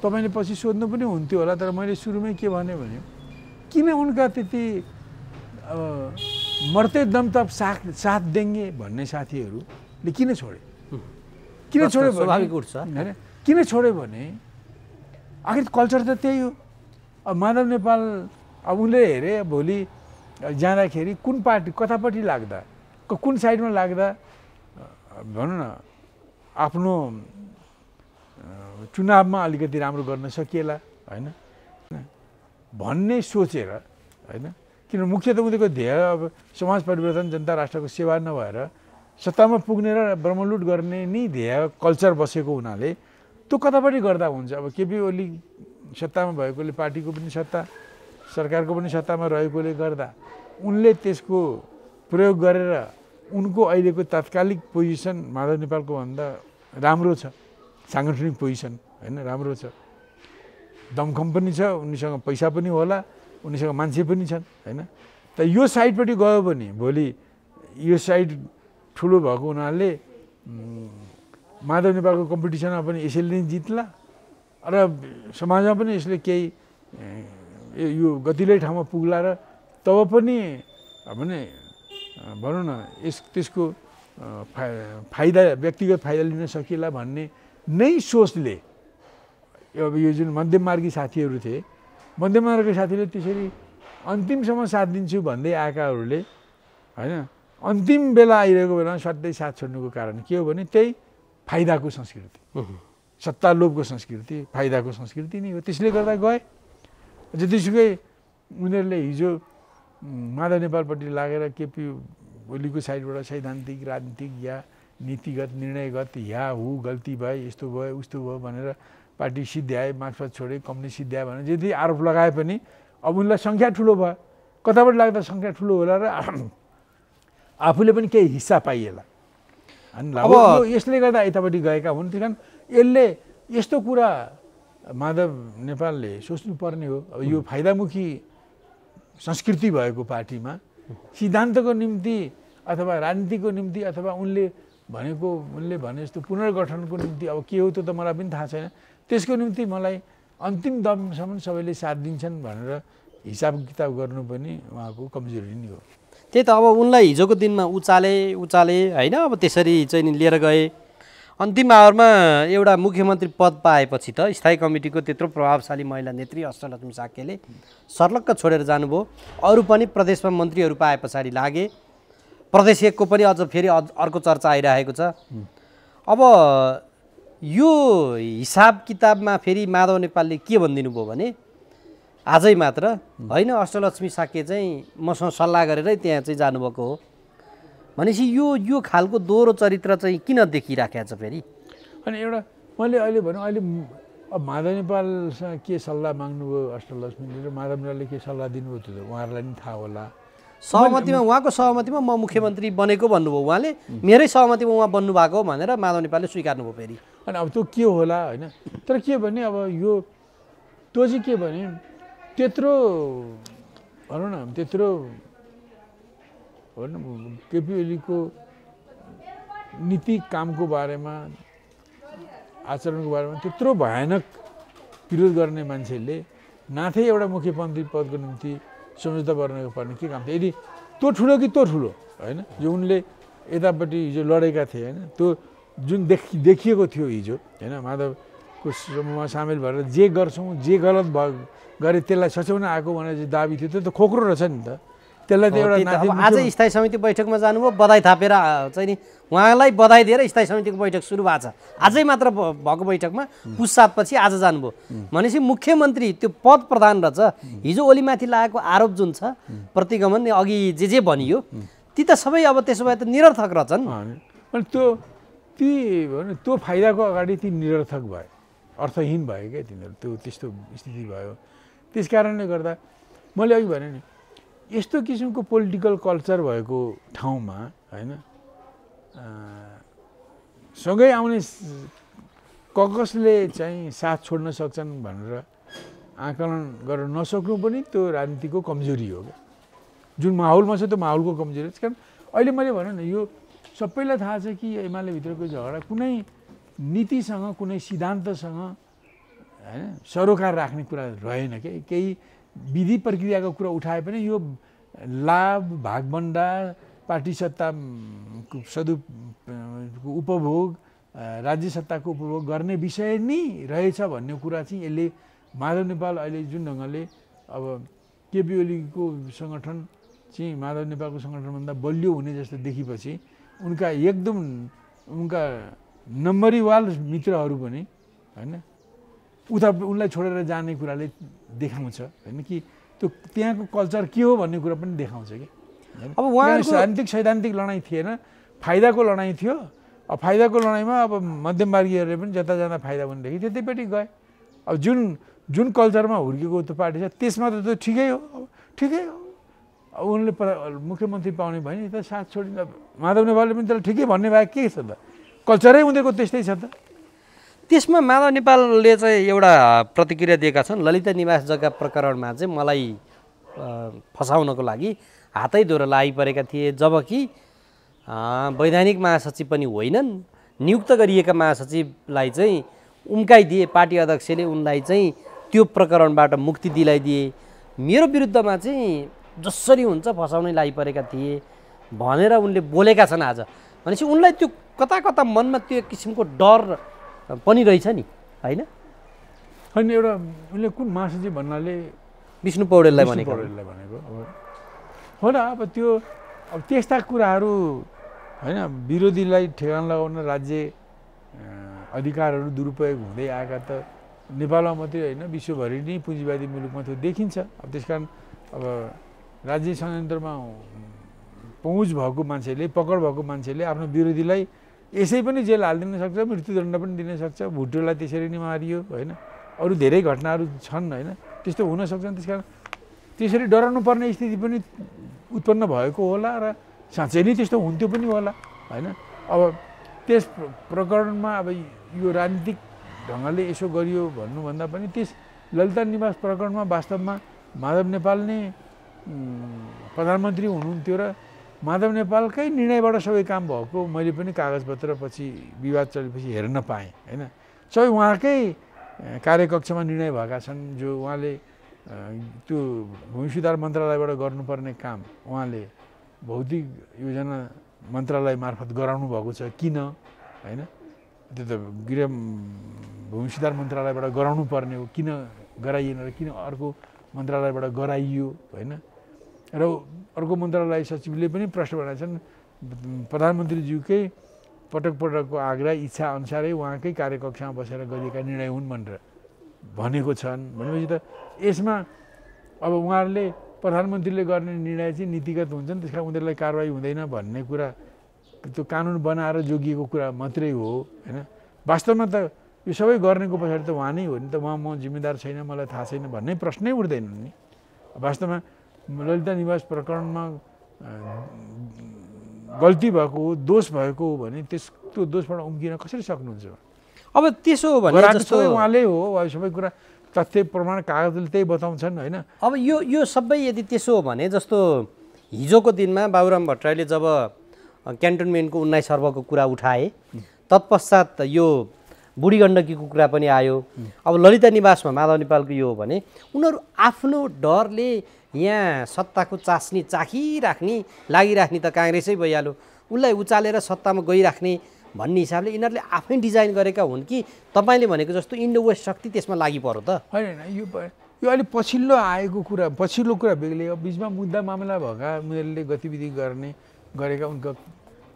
तपाईँले पछि सोध्नु पनि हुन्थ्यो होला, तर मैले सुरुमै के भने किन उनका त्यति मर्ते दम तब साथ देंगे भन्ने साथीहरूले किन छोडे? किन छोड्यो स्वाभाविक उठ्छ हैन? किन छोड्यो भने आखिर कल्चर त त्यही हो। अब माधव नेपाल अब उनले हेरे भोलि जाँदाखेरि कुन पार्टी कतापट्टि लाग्दा कुन साइडमा लाग्दा भनौँ न आफ्नो चुनावमा अलिकति राम्रो गर्न सकिएला होइन भन्ने सोचेर होइन। किन मुख्य त उनीहरूको ध्येय अब समाज परिवर्तन जनता राष्ट्रको सेवा नभएर सत्तामा पुग्ने र ब्रह्मलुट गर्ने नै ध्येय कल्चर बसेको हुनाले त्यो कतापट्टि गर्दा हुन्छ। अब केपी ओली सत्तामा भएकोले पार्टीको पनि सत्ता सरकारको पनि सत्तामा रहेकोले गर्दा उनले त्यसको प्रयोग गरेर उनको अहिलेको तात्कालिक पोजिसन माधव नेपालको भन्दा राम्रो छ, साङ्गठनिक पोजिसन होइन राम्रो छ, दमखम पनि छ, उनीसँग पैसा पनि होला, उनीसँग मान्छे पनि छन् होइन। त यो साइडपट्टि गयो भने भोलि यो साइड ठुलो भएको हुनाले माधव नेपालको कम्पिटिसनमा पनि यसैले नै जित्ला र समाजमा पनि यसले केही यो गतिलै ठाउँमा पुग्ला र तब पनि भने भनौँ न त्यसको फाइदा व्यक्तिगत फाइदा लिन सकिएला भन्ने नै सोचले अब यो जुन मध्यममार्गी साथीहरू थिए मध्यममार्गी साथीले त्यसरी अन्तिमसम्म साथ दिन्छु भन्दै आएकाहरूले होइन अन्तिम बेला आइरहेको बेलामा सधैँ साथ छोड्नुको कारण के हो भने त्यही फाइदाको संस्कृति, सत्ता लोभको संस्कृति, फाइदाको संस्कृति नै हो। त्यसले गर्दा गए जतिसुकै उनीहरूले हिजो माधव नेपालपट्टि लागेर केपी ओलीको साइडबाट सैद्धान्तिक राजनीतिक या नीतिगत निर्णयगत या गल्ती भयो यस्तो भयो उस्तो भयो भनेर पार्टी सिद्ध्याए, मार्क्सवाद छोडे, कम्युनिस्ट सिद्ध्याए भनेर जति आरोप लगाए पनि अब उनलाई सङ्ख्या ठुलो भयो, कताबाट लाग्दा सङ्ख्या ठुलो होला र आफूले पनि केही हिस्सा पाइएला। अब यसले गर्दा यतापट्टि गएका हुन्। त्यस कारण यसले यस्तो कुरा माधव नेपालले सोच्नुपर्ने हो। अब यो फाइदामुखी संस्कृति भएको पार्टीमा सिद्धान्तको निम्ति अथवा राजनीतिको निम्ति अथवा उनले भने जस्तो पुनर्गठनको निम्ति अब के हो त्यो त मलाई पनि थाहा छैन, त्यसको निम्ति मलाई अन्तिम दमसम्म सबैले साथ दिन्छन् भनेर हिसाब किताब गर्नु पनि उहाँको कमजोरी नै हो। त्यही त अब उनलाई हिजोको दिनमा उचाले होइन अब त्यसरी चाहिँ नि लिएर गए। अन्तिम आवरमा एउटा मुख्यमन्त्री पद पाएपछि त स्थायी कमिटीको त्यत्रो प्रभावशाली महिला नेत्री अष्टलक्ष्मी साक्यले सर्लक्क छोडेर जानुभयो। अरू पनि प्रदेशमा मन्त्रीहरू पाए पछाडि लागे। प्रदेश एकको पनि अझ फेरि अर्को चर्चा आइरहेको छ। अब यो हिसाब किताबमा फेरि माधव नेपालले के भनिदिनु भयो भने आजै मात्र होइन अष्टलक्ष्मी साक्य चाहिँ मसँग सल्लाह गरेरै त्यहाँ चाहिँ जानुभएको हो भनेपछि यो खालको दोहोरो चरित्र चाहिँ किन देखिराखेको छ फेरि? अनि एउटा मैले अहिले भनौँ अहिले अब माधव नेपालसँग के सल्लाह माग्नुभयो अष्टलक्ष्मीले र माधव नेपालले के सल्लाह दिनुभयो त्यो त उहाँहरूलाई नि थाहा होला। सहमतिमा उहाँको सहमतिमा म मुख्यमन्त्री बनेको भन्नुभयो उहाँले, मेरै सहमतिमा उहाँ बन्नु भएको भनेर माधव नेपालले स्वीकार्नुभयो फेरि। अनि अब त्यो के होला होइन। तर के भने अब यो त्यो चाहिँ के भने त्यत्रो भनौँ न त्यत्रो भनौँ केपी ओलीको नीति कामको बारेमा आचरणको बारेमा त्यत्रो भयानक विरोध गर्ने मान्छेले नाथै एउटा मुख्यमन्त्री पदको निम्ति सम्झौता पर्ने के काम थियो। यदि त्यो ठुलो कि त्यो ठुलो होइन जो उनले यतापट्टि हिजो लडेका थिए होइन त्यो जुन देखिएको थियो हिजो होइन माधवको समूहमा सामेल भएर जे गर्छौँ जे गलत गरे त्यसलाई सच्याउन आएको भनेर चाहिँ दाबी थियो त्यो त खोक्रो रहेछ नि त। त्यसलाई त एउटा आजै स्थायी समिति बैठकमा जानुभयो बधाई थापेर चाहिँ नि उहाँलाई बधाई दिएर स्थायी समितिको बैठक सुरु भएको छ। आजै मात्र भएको बैठकमा पुछताछपछि आज जानुभयो भनेपछि मुख्यमन्त्री त्यो पद प्रधान रहेछ। हिजो ओलीमाथि लागेको आरोप जुन छ प्रतिगमन अघि जे भनियो ती त सबै अब त्यसो भए त निरर्थक रहेछन्। अनि त्यो फाइदाको अगाडि ती निरर्थक भए अर्थहीन भयो क्या तिनीहरू त्यो त्यस्तो स्थिति भयो। त्यस कारणले गर्दा मैले अघि भने नि यस्तो किसिमको पोलिटिकल कल्चर भएको ठाउँमा होइन सँगै आउने कसले चाहिँ साथ छोड्न सक्छन् भनेर आकलन गर्न नसक्नु पनि त्यो राजनीतिको कमजोरी हो क्या। जुन माहौलमा छ त्यो माहौलको कमजोरी हो। कारण अहिले मैले भने न यो सबैलाई थाहा छ कि एमाले भित्रको झगडा कुनै नीतिसँग कुनै सिद्धान्तसँग होइन सरोकार राख्ने कुरा रहेन क्या। केही विधि प्रक्रियाको कुरा उठाए पनि यो लाभ भागबन्डा पार्टी सत्ताको उपभोग राज्य सत्ताको उपभोग गर्ने विषय नै रहेछ भन्ने कुरा चाहिँ यसले माधव नेपाल अहिले जुन ढङ्गले अब केपी ओलीको सङ्गठन चाहिँ माधव नेपालको सङ्गठनभन्दा बलियो हुने जस्तो देखेपछि उनका नम्बरीवाल मित्रहरू पनि होइन उनलाई छोडेर जाने कुराले देखाउँछ होइन कि त्यो त्यहाँको कल्चर के हो भन्ने कुरा पनि देखाउँछ कि। अब उहाँको सैद्धान्तिक लडाइँ थिएन, फाइदाको लडाइँ थियो। अब फाइदाको लडाइँमा अब मध्यमवर्गीयहरूले पनि जता जाँदा फाइदा पनि देखे त्यतैपट्टि गए। अब जुन कल्चरमा हुर्केको त्यो पार्टी छ त्यसमा त त्यो ठिकै हो ठिकै हो। अब उनले मुख्यमन्त्री पाउने भयो नि त साथ छोडिँदा माधव नेपालले पनि त्यसलाई ठिकै भन्ने भए के छ त कल्चरै उनीहरूको त्यस्तै छ त। त्यसमा माधव नेपालले चाहिँ एउटा प्रतिक्रिया दिएका छन्। ललिता निवास जग्गा प्रकरणमा चाहिँ मलाई फसाउनको लागि हातै धोरो लागिपरेका थिए जबकि वैधानिक महासचिव पनि होइनन्। नियुक्त गरिएका महासचिवलाई चाहिँ उम्काइदिए पार्टी अध्यक्षले उनलाई चाहिँ त्यो प्रकरणबाट मुक्ति दिलाइदिए। मेरो विरुद्धमा चाहिँ जसरी हुन्छ फसाउनै लागिपरेका थिए भनेर उनले बोलेका छन् आज। भनेपछि उनलाई त्यो कता कता मनमा त्यो एक किसिमको डर पनि रहेछ नि होइन। अनि एउटा उनले कुन महासचिव भन्नाले विष्णु पौडेललाई भनेको हो न। अब त्यो अब त्यस्ता कुराहरू होइन विरोधीलाई ठेगान लगाउन राज्य अधिकारहरू दुरुपयोग हुँदै आएका त नेपालमा मात्रै होइन विश्वभरि नै पुँजीवादी मुलुकमा त्यो देखिन्छ। अब त्यस कारण अब राज्य संयन्त्रमा पहुँच भएको मान्छेले पकड भएको मान्छेले आफ्नो विरोधीलाई यसै पनि जेल हालिदिन सक्छ, मृत्युदण्ड पनि दिन सक्छ। भुट्टोलाई त्यसरी नै मारियो होइन। अरू धेरै घटनाहरू छन् होइन त्यस्तो हुन सक्छन्। त्यस कारण त्यसरी डराउनु पर्ने स्थिति पनि उत्पन्न भएको होला र साँच्चै नै त्यस्तो हुन्थ्यो पनि होला होइन। अब त्यस प्रकरणमा अब यो राजनीतिक ढङ्गले यसो गरियो भन्नुभन्दा पनि त्यस ललिता निवास प्रकरणमा वास्तवमा माधव नेपाल नै प्रधानमन्त्री हुनुहुन्थ्यो र माधव नेपालकै निर्णयबाट सबै काम भएको मैले पनि कागजपत्र पछि विवाद चलेपछि हेर्न पाएँ होइन। सबै उहाँकै कार्यकक्षमा निर्णय भएका छन् जो उहाँले त्यो भूमि सुधार मन्त्रालयबाट गर्नुपर्ने काम उहाँले भौतिक योजना मन्त्रालय मार्फत गराउनु भएको छ किन होइन। त्यो त भूमि सुधार मन्त्रालयबाट गराउनु पर्ने हो किन गराइएन र किन अर्को मन्त्रालयबाट गराइयो होइन। र अर्को मन्त्रालय सचिवले पनि प्रश्न बनाएका छन् प्रधानमन्त्रीज्यूकै पटक पटकको आग्रह इच्छा अनुसारै उहाँकै कार्यकक्षमा बसेर गरिएका निर्णय हुन् भनेर भनेको छन्। भनेपछि त यसमा अब उहाँहरूले प्रधानमन्त्रीले गर्ने निर्णय चाहिँ नीतिगत हुन्छन् त्यस कारण उनीहरूलाई कारवाही हुँदैन भन्ने कुरा त्यो कानुन बनाएर जोगिएको कुरा मात्रै हो होइन। वास्तवमा त यो सबै गर्नेको पछाडि त उहाँ नै हो नि त, उहाँ म जिम्मेदार छैन, मलाई थाहा छैन भन्ने प्रश्नै उठ्दैन नि। वास्तवमा ललिता निवास प्रकरणमा गल्ती भएको हो, दोष भएको हो भने त्यो दोषबाट उम्किन कसरी सक्नुहुन्छ? अब त्यसो हो भने जस्तो सबै उहाँले हो, सबै कुरा तथ्य प्रमाण कागजले त्यही बताउँछन् होइन। अब यो सबै यदि त्यसो हो भने जस्तो हिजोको दिनमा बाबुराम भट्टराईले जब क्यान्टोनमेन्टको 19 अर्बको कुरा उठाए, तत्पश्चात यो बुढी गण्डकीको कुरा पनि आयो। अब ललिता निवासमा माधव नेपालको यो हो भने उनीहरू आफ्नो डरले यहाँ सत्ताको चास्नी चाखिराख्ने लागिराख्ने त काङ्ग्रेसै भइहाल्यो, उसलाई उचालेर सत्तामा गइराख्ने भन्ने हिसाबले यिनीहरूले आफै डिजाइन गरेका हुन् कि तपाईँले भनेको जस्तो इन्डो वेस्ट शक्ति त्यसमा लागि पर्यो त? होइन, यो अलिक पछिल्लो आएको कुरा, पछिल्लो कुरा बेग्लै हो। बिचमा मुद्दा मामला भएका उनीहरूले गतिविधि गरेका उनका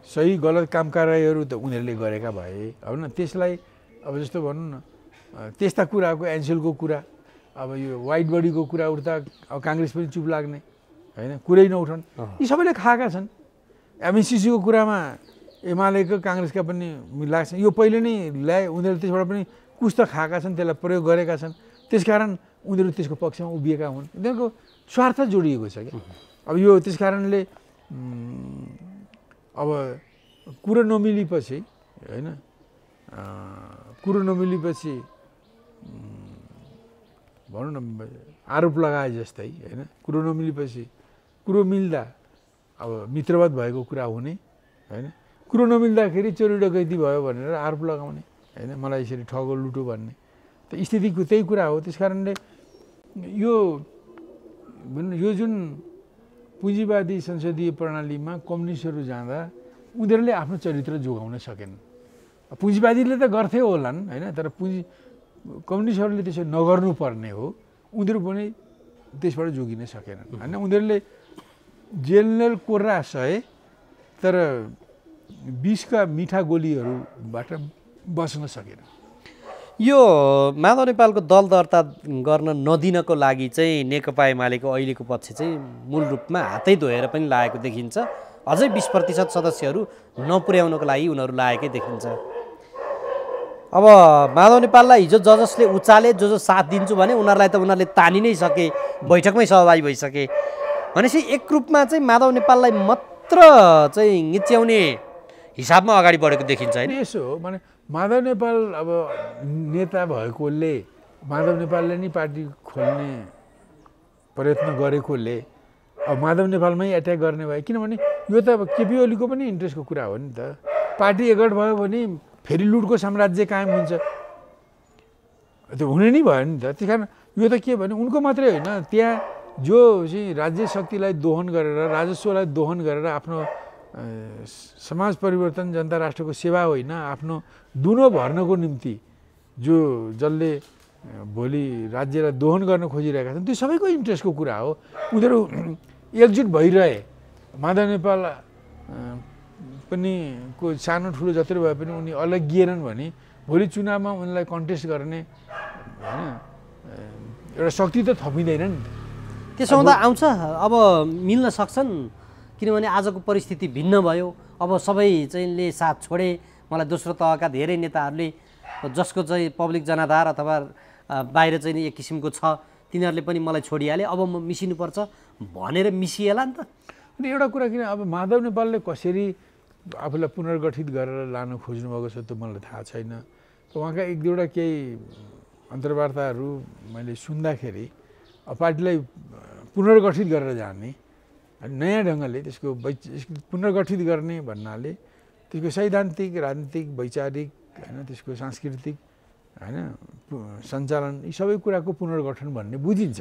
सही गलत काम कारवाहीहरू त उनीहरूले गरेका भए होइन। त्यसलाई अब जस्तो भनौँ न, त्यस्ता कुराको एनसेलको कुरा, अब यो वाइट बडीको कुरा उठ्दा अब काङ्ग्रेस पनि चुप लाग्ने होइन, कुरै नउठाउने, यी सबैले खाएका छन्। एमएससिसीको कुरामा एमालेको काङ्ग्रेसका पनि लाग्छ, यो पहिले नै ल्याए, उनीहरूले त्यसबाट पनि कुछ त खाएका छन्, त्यसलाई प्रयोग गरेका छन्, त्यसकारण उनीहरू त्यसको पक्षमा उभिएका हुन्। उनीहरूको स्वार्थ जोडिएको छ क्या। अब यो त्यस कारणले अब कुरो नमिलेपछि होइन, कुरो नमिलेपछि भनौँ न आरोप लगाए जस्तै होइन, कुरो नमिलेपछि कुरो मिल्दा अब मित्रवत भएको कुरा हुने होइन, कुरो नमिल्दाखेरि चोरी डकैती भयो भनेर आरोप लगाउने होइन, मलाई यसरी ठगो लुटो भन्ने त स्थितिको त्यही कुरा हो। त्यस कारणले यो जुन पुँजीवादी संसदीय प्रणालीमा कम्युनिस्टहरू जाँदा उनीहरूले आफ्नो चरित्र जोगाउन सकेन। पुँजीवादीले त गर्थे होलान् होइन, तर कम्युनिस्टहरूले त्यसो नगर्नुपर्ने हो, उनीहरू पनि त्यसबाट जोगिन सकेनन् होइन। उनीहरूले जेनरल कोर्रा सहे तर विषका मिठा गोलीहरूबाट बस्न सकेन। यो माधव नेपालको दल दर्ता गर्न नदिनको लागि चाहिँ नेकपा एमालेको अहिलेको पक्ष चाहिँ मूल रूपमा हातै धोएर पनि लागेको देखिन्छ। अझै 20% सदस्यहरू नपुर्याउनको लागि उनीहरू लागेकै देखिन्छ। अब माधव नेपाललाई हिजो जसले उचाले जो साथ दिन्छु भने उनीहरूले तानि नै सके, बैठकमै सहभागी भइसके भनेपछि एक रूपमा चाहिँ माधव नेपाललाई मात्र चाहिँ निच्याउने हिसाबमा अगाडि बढेको देखिन्छ होइन। यसो हो भने माधव नेपाल अब नेता भएकोले, माधव नेपालले नै पार्टी खोल्ने प्रयत्न गरेकोले अब माधव नेपालमै एट्याक गर्ने भयो। किनभने यो त अब केपी ओलीको पनि इन्ट्रेस्टको कुरा हो नि त। पार्टी एकट भयो भने फेरि लुटको साम्राज्य कायम हुन्छ, त्यो हुने नै भयो नि त। त्यस कारण यो त के भने उनको मात्रै होइन, त्यहाँ जो चाहिँ राज्य शक्तिलाई दोहन गरेर, राजस्वलाई दोहन गरेर आफ्नो समाज परिवर्तन, जनता राष्ट्रको सेवा होइन, आफ्नो दुनो भर्नको निम्ति जसले भोलि राज्यलाई दोहन गर्न खोजिरहेका छन्, त्यो सबैको इन्ट्रेस्टको कुरा हो। उनीहरू एकजुट भइरहे, माधव नेपाल पनि को सानो ठुलो जत्रै भए पनि उनी अलग्गिएनन् भने भोलि चुनावमा उनलाई कन्टेस्ट गर्ने होइन एउटा शक्ति त थपिँदैन नि त। त्यसो हुँदा आउँछ, अब मिल्न सक्छन्। किनभने आजको परिस्थिति भिन्न भयो। अब सबै चाहिँले साथ छोडे। मलाई दोस्रो तहका धेरै नेताहरूले जसको चाहिँ पब्लिक जनाधार अथवा बाहिर चाहिँ एक किसिमको छ, तिनीहरूले पनि मलाई छोडिहाले, अब म मिसिनुपर्छ भनेर मिसिएला नि त। अनि एउटा कुरा किन अब माधव नेपालले कसरी आफूलाई पुनर्गठित गरेर लान खोज्नुभएको छ त्यो मलाई थाहा छैन। उहाँका एक दुईवटा केही अन्तर्वार्ताहरू मैले सुन्दाखेरि पार्टीलाई पुनर्गठित गरेर जाने, नयाँ ढङ्गले त्यसको पुनर्गठित गर्ने भन्नाले त्यसको सैद्धान्तिक, राजनीतिक, वैचारिक होइन, त्यसको सांस्कृतिक होइन सञ्चालन, यी सबै कुराको पुनर्गठन भन्ने बुझिन्छ।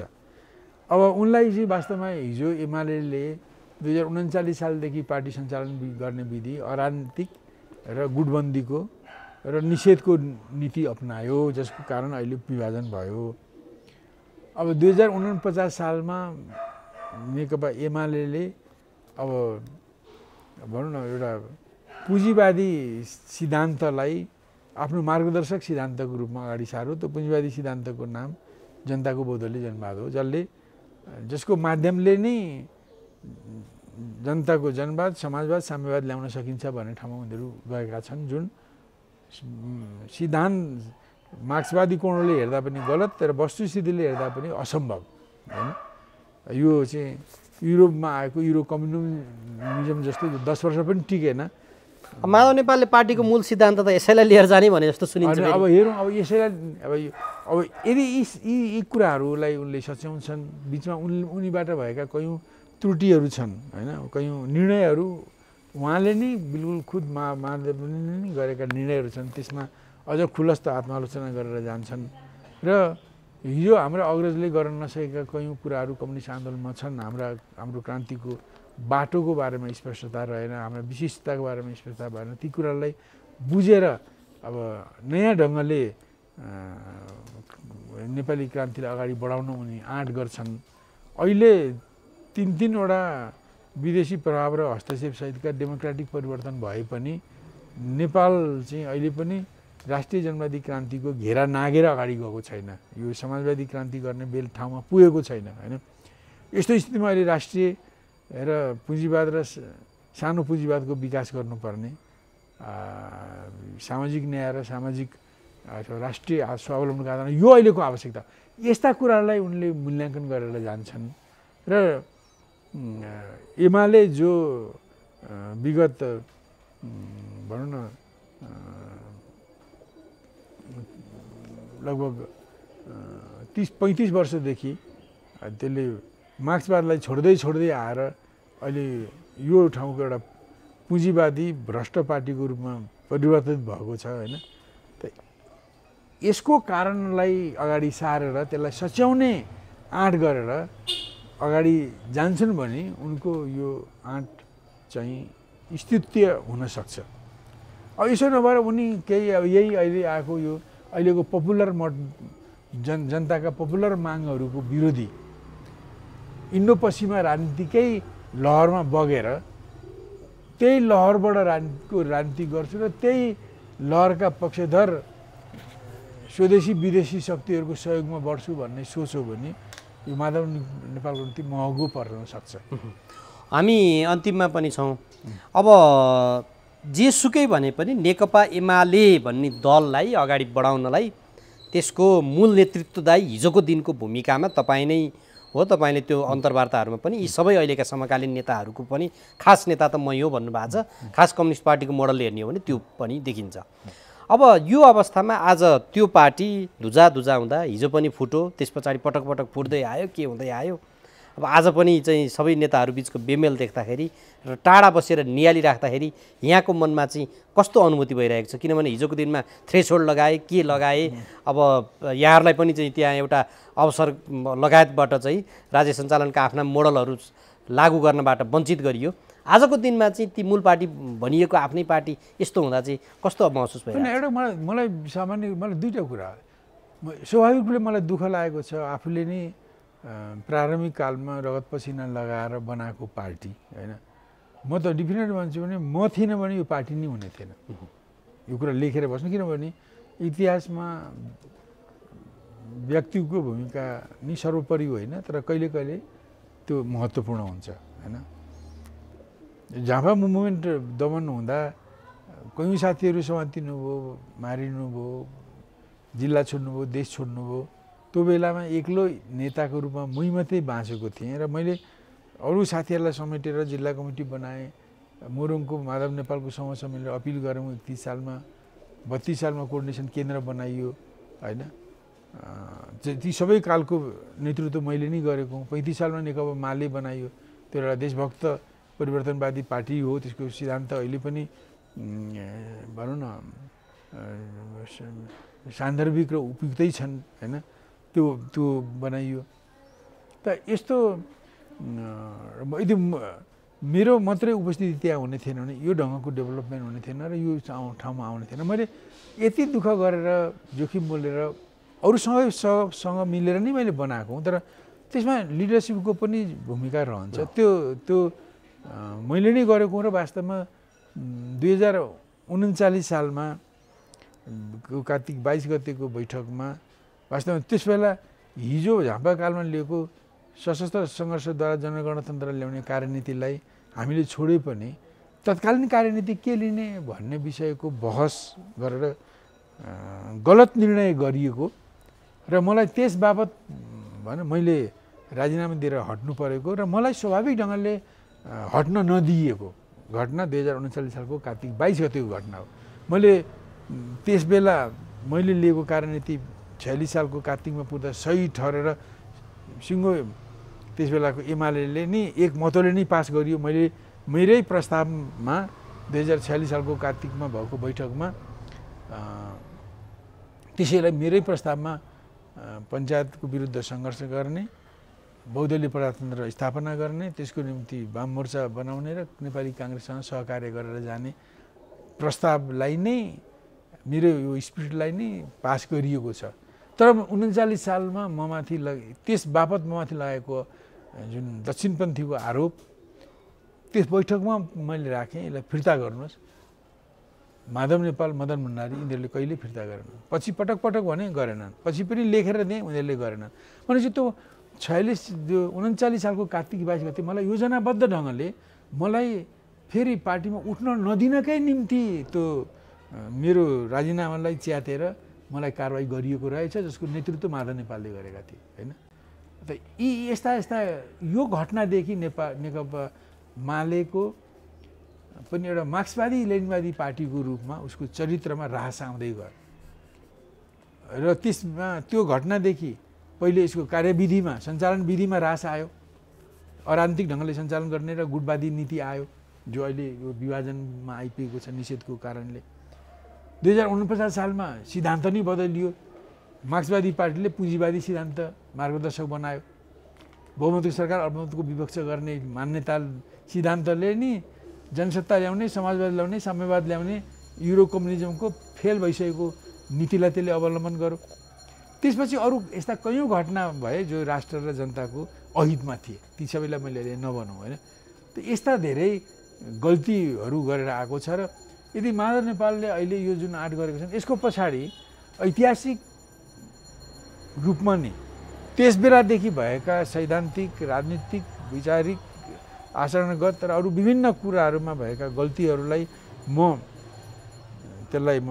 अब उनलाई चाहिँ वास्तवमा हिजो एमाले 2039 सालदेखि पार्टी सञ्चालन गर्ने विधि अराजनीतिक र गुटबन्दीको र निषेधको नीति अपनायो, जसको कारण अहिले विभाजन भयो। अब 2049 सालमा नेकपा एमाले अब भनौँ न एउटा पुँजीवादी सिद्धान्तलाई आफ्नो मार्गदर्शक सिद्धान्तको रूपमा अगाडि सार्यो। त्यो पुँजीवादी सिद्धान्तको नाम जनताको बौद्धली जनवाद हो, जसको माध्यमले नै जनताको जनवाद, समाजवाद, साम्यवाद ल्याउन सकिन्छ भन्ने ठाउँमा उनीहरू गएका छन्। जुन सिद्धान्त मार्क्सवादी कोणले हेर्दा पनि गलत तर वस्तुस्थितिले हेर्दा पनि असम्भव हैन। यो चाहिँ युरोपमा आएको युरो कम्युनिजम जस्तो 10 वर्ष पनि टिकेन। माधव नेपालले पार्टीको मूल सिद्धान्त त यसैलाई लिएर जाने भने जस्तो सुनिन्छ। अब हेरौँ अब यसैलाई अब यदि यी कुराहरूलाई उनले सच्याउँछन्, बिचमा उनीबाट भएका कयौँ त्रुटिहरू छन् हैन, कयौँ निर्णयहरू उहाँले नै बिल्कुल खुद माधवले नै गरेका निर्णयहरू छन्, त्यसमा अझ खुलस्त आत्मालोचना गरेर जान्छन्। र हिजो हाम्रो अग्रजले गर्न नसकेका कयौँ कुराहरू कम्युनिस्ट आन्दोलनमा छन्। हाम्रो क्रान्तिको बाटोको बारेमा स्पष्टता रहेन, हाम्रा विशिष्टताको बारेमा स्पष्टता भएन। ती कुरालाई बुझेर अब नयाँ ढङ्गले नेपाली क्रान्तिलाई अगाडि बढाउन उनी आँट गर्छन्। अहिले 3-3वटा विदेशी प्रभाव र हस्तक्षेप सहितका डेमोक्रेटिक परिवर्तन भए पनि नेपाल चाहिँ अहिले पनि राष्ट्रिय जनवादी क्रान्तिको घेरा नागेर अगाडि गएको छैन। यो समाजवादी क्रान्ति गर्ने बेल ठाउँमा पुगेको छैन हैन। यस्तो स्थितिमा अहिले राष्ट्रिय र पुँजीवाद र सानो पुँजीवादको विकास गर्नुपर्ने, सामाजिक न्याय र सामाजिक राष्ट्रिय स्वावलम्बनको आधारमा यो अहिलेको आवश्यकता, यस्ता कुराहरूलाई उनले मूल्याङ्कन गरेर जान्छन्। र एमाले जो विगत भनौँ न लगभग 30-35 वर्षदेखि त्यसले मार्क्सवादलाई छोड्दै आएर अहिले यो ठाउँको एउटा पुँजीवादी भ्रष्ट पार्टीको रूपमा परिवर्तित भएको छ हैन। त यसको कारणलाई अगाडि सारेर त्यसलाई सच्याउने आँट गरेर अगाडि जान्छन् भने उनको यो आँट चाहिँ स्थितीय हुन सक्छ। अब यसो नभएर उनी केही अब यही अहिले आएको यो अहिलेको पपुलर जनताका पपुलर मागहरूको विरोधी इन्डो पश्चिमा राजनीतिकै लहरमा बगेर त्यही लहरबाट राजनीति गर्छु र त्यही लहरका पक्षधर स्वदेशी विदेशी शक्तिहरूको सहयोगमा बढ्छु भन्ने सोच हो भने यो माधव नेपालको निम्ति महँगो पर्न सक्छ। हामी अन्तिममा पनि छौँ। अब जेसुकै भने पनि नेकपा एमाले भन्ने दललाई अगाडि बढाउनलाई त्यसको मूल नेतृत्वदायी हिजोको दिनको भूमिकामा तपाईँ नै हो। तपाईँले त्यो अन्तर्वार्ताहरूमा पनि यी सबै अहिलेका समकालीन नेताहरूको पनि खास नेता त म यो भन्नुभएको छ, खास कम्युनिस्ट पार्टीको मोडल हेर्ने हो भने त्यो पनि देखिन्छ। अब यो अवस्थामा आज त्यो पार्टी धुजा हुँदा हिजो पनि फुट्यो, त्यस पछाडि पटक पटक फुट्दै आयो, के हुँदै आयो। अब आज पनि चाहिँ सबै नेताहरू बिचको बेमेल देख्दाखेरि र टाढा बसेर नियालिराख्दाखेरि यहाँको मनमा चाहिँ कस्तो अनुभूति भइरहेको छ? किनभने हिजोको दिनमा थ्रेसहोल्ड लगाए, के लगाए, अब यहाँहरूलाई पनि चाहिँ त्यहाँ एउटा अवसर लगायतबाट चाहिँ राज्य सञ्चालनका आफ्ना मोडलहरू लागू गर्नबाट वञ्चित गरियो। आजको दिनमा चाहिँ ती मूल पार्टी भनिएको आफ्नै पार्टी यस्तो हुँदा चाहिँ कस्तो महसुस भयो? एउटा मलाई दुईवटा कुरा स्वाभाविक रूपले मलाई दुःख लागेको छ। आफूले नै प्रारम्भिक कालमा रगत पसिना लगाएर बनाएको पार्टी हैन, म त डिफिनेट भन्छु भने म थिइनँ भने यो पार्टी नै हुने थिएन। यो कुरा लेखेर बस्नु, किनभने इतिहासमा व्यक्तिको भूमिका नि सर्वोपरि होइन, तर कहिले कहिले त्यो महत्त्वपूर्ण हुन्छ हैन। झापा मुभमेन्ट दमन हुँदा कयौँ साथीहरू समातिनु भयो, मारिनु भयो, जिल्ला छोड्नुभयो, देश छोड्नुभयो। त्यो बेलामा एक्लो नेताको रूपमा मै मात्रै बाँचेको थिएँ र मैले अरू साथीहरूलाई समेटेर जिल्ला कमिटी बनाएँ। मोरङको माधव नेपालको समूहसँग मिलेर अपिल गऱ्यौँ। 31 सालमा 32 सालमा कोअर्डिनेसन केन्द्र बनाइयो हैन। ती सबै कालको नेतृत्व मैले नै गरेको। 35 सालमा नेकपा माले बनाइयो, त्यो एउटा देशभक्त परिवर्तनवादी पार्टी हो। त्यसको सिद्धान्त अहिले पनि भनौँ न सान्दर्भिक र उपयुक्तै छन् हैन। त्यो बनाइयो। त यस्तो यदि मेरो मात्रै उपस्थिति त्यहाँ हुने थिएन भने यो ढङ्गको डेभलपमेन्ट हुने थिएन र यो ठाउँमा आउने थिएन। मैले यति दुःख गरेर जोखिम बोलेर अरूसँग मिलेर नै मैले बनाएको हुँ, तर त्यसमा लिडरसिपको पनि भूमिका रहन्छ। त्यो मैले नै गरेको र वास्तवमा 2039 सालमा कार्तिक 22 गतेको बैठकमा वास्तवमा त्यस बेला हिजो झापाकालमा लिएको सशस्त्र सङ्घर्षद्वारा जनगणतन्त्र ल्याउने कार्यनीतिलाई हामीले छोडे पनि तत्कालीन कार्यनीति के लिने भन्ने विषयको बहस गरेर गलत निर्णय गरिएको र मलाई त्यस बाबत भन मैले राजीनामा दिएर हट्नु परेको र मलाई स्वाभाविक ढङ्गले हट्न नदिएको घटना 2039 सालको कार्तिक 22 गतेको घटना हो। मैले त्यस बेला मैले लिएको कार्यनीति 46 सालको कार्तिकमा पुग्दा सही ठहरेर सिङ्गो त्यस बेलाको एमाले नि एक मतले नै पास गरियो। मैले मेरै प्रस्तावमा 2046 सालको कार्तिकमा भएको बैठकमा त्यसैलाई मेरै प्रस्तावमा पञ्चायतको विरुद्ध सङ्घर्ष गर्ने, बहुदलीय प्रजातन्त्र स्थापना गर्ने, त्यसको निम्ति वाम मोर्चा बनाउने र नेपाली काङ्ग्रेससँग सहकार्य गरेर जाने प्रस्तावलाई नै मेरो यो स्पिरिटलाई नै पास गरिएको छ। तर 39 सालमा ममाथि त्यस बापत ममाथि लागेको जुन दक्षिणपन्थीको आरोप त्यस बैठकमा मैले राखेँ, यसलाई फिर्ता गर्नुहोस्। माधव नेपाल, मदन भण्डारी यिनीहरूले कहिले फिर्ता गरेनन्। पछि पटक भने गरेनन्, पछि पनि लेखेर दिएँ, उनीहरूले गरेनन्। भनेपछि त्यो 39 सालको कार्तिक 22 गते मलाई योजनाबद्ध ढङ्गले मलाई फेरि पार्टीमा उठ्न नदिनकै निम्ति त्यो मेरो राजीनामालाई च्यातेर मलाई कारवाही गरिएको रहेछ, जसको नेतृत्व माधव नेपालले गरेका थिए होइन। त यी यस्ता यो घटनादेखि नेकपा मालेको पनि एउटा मार्क्सवादी लेनिनवादी पार्टीको रूपमा उसको चरित्रमा ह्रास आउँदै गयो र त्यसमा त्यो घटनादेखि पहिले यसको कार्यविधिमा सञ्चालन विधिमा ह्रास आयो, अराजनीतिक ढङ्गले सञ्चालन गर्ने र गुटवादी नीति आयो जो अहिले यो विभाजनमा आइपुगेको छ निषेधको कारणले। 2049 सालमा सिद्धान्त नै बदलियो, मार्क्सवादी पार्टीले पुँजीवादी सिद्धान्त मार्गदर्शक बनायो, बहुमतको सरकार अल्पमतको विपक्ष गर्ने मान्यता सिद्धान्तले नि जनसत्ता ल्याउने, समाजवाद ल्याउने, साम्यवाद ल्याउने युरो कम्युनिजमको फेल भइसकेको नीतिलाई त्यसले अवलम्बन गर्यो। त्यसपछि अरू यस्ता कयौँ घटना भए जो राष्ट्र र जनताको अहितमा थिए, ती सबैलाई मैले अहिले नभनौँ होइन। त यस्ता धेरै गल्तीहरू गरेर आएको छ र यदि माधव नेपालले अहिले यो जुन आँट गरेको छन् यसको पछाडि ऐतिहासिक रूपमा नै त्यस बेलादेखि भएका सैद्धान्तिक, राजनीतिक, वैचारिक, आचरणगत र अरू विभिन्न कुराहरूमा भएका गल्तीहरूलाई त्यसलाई म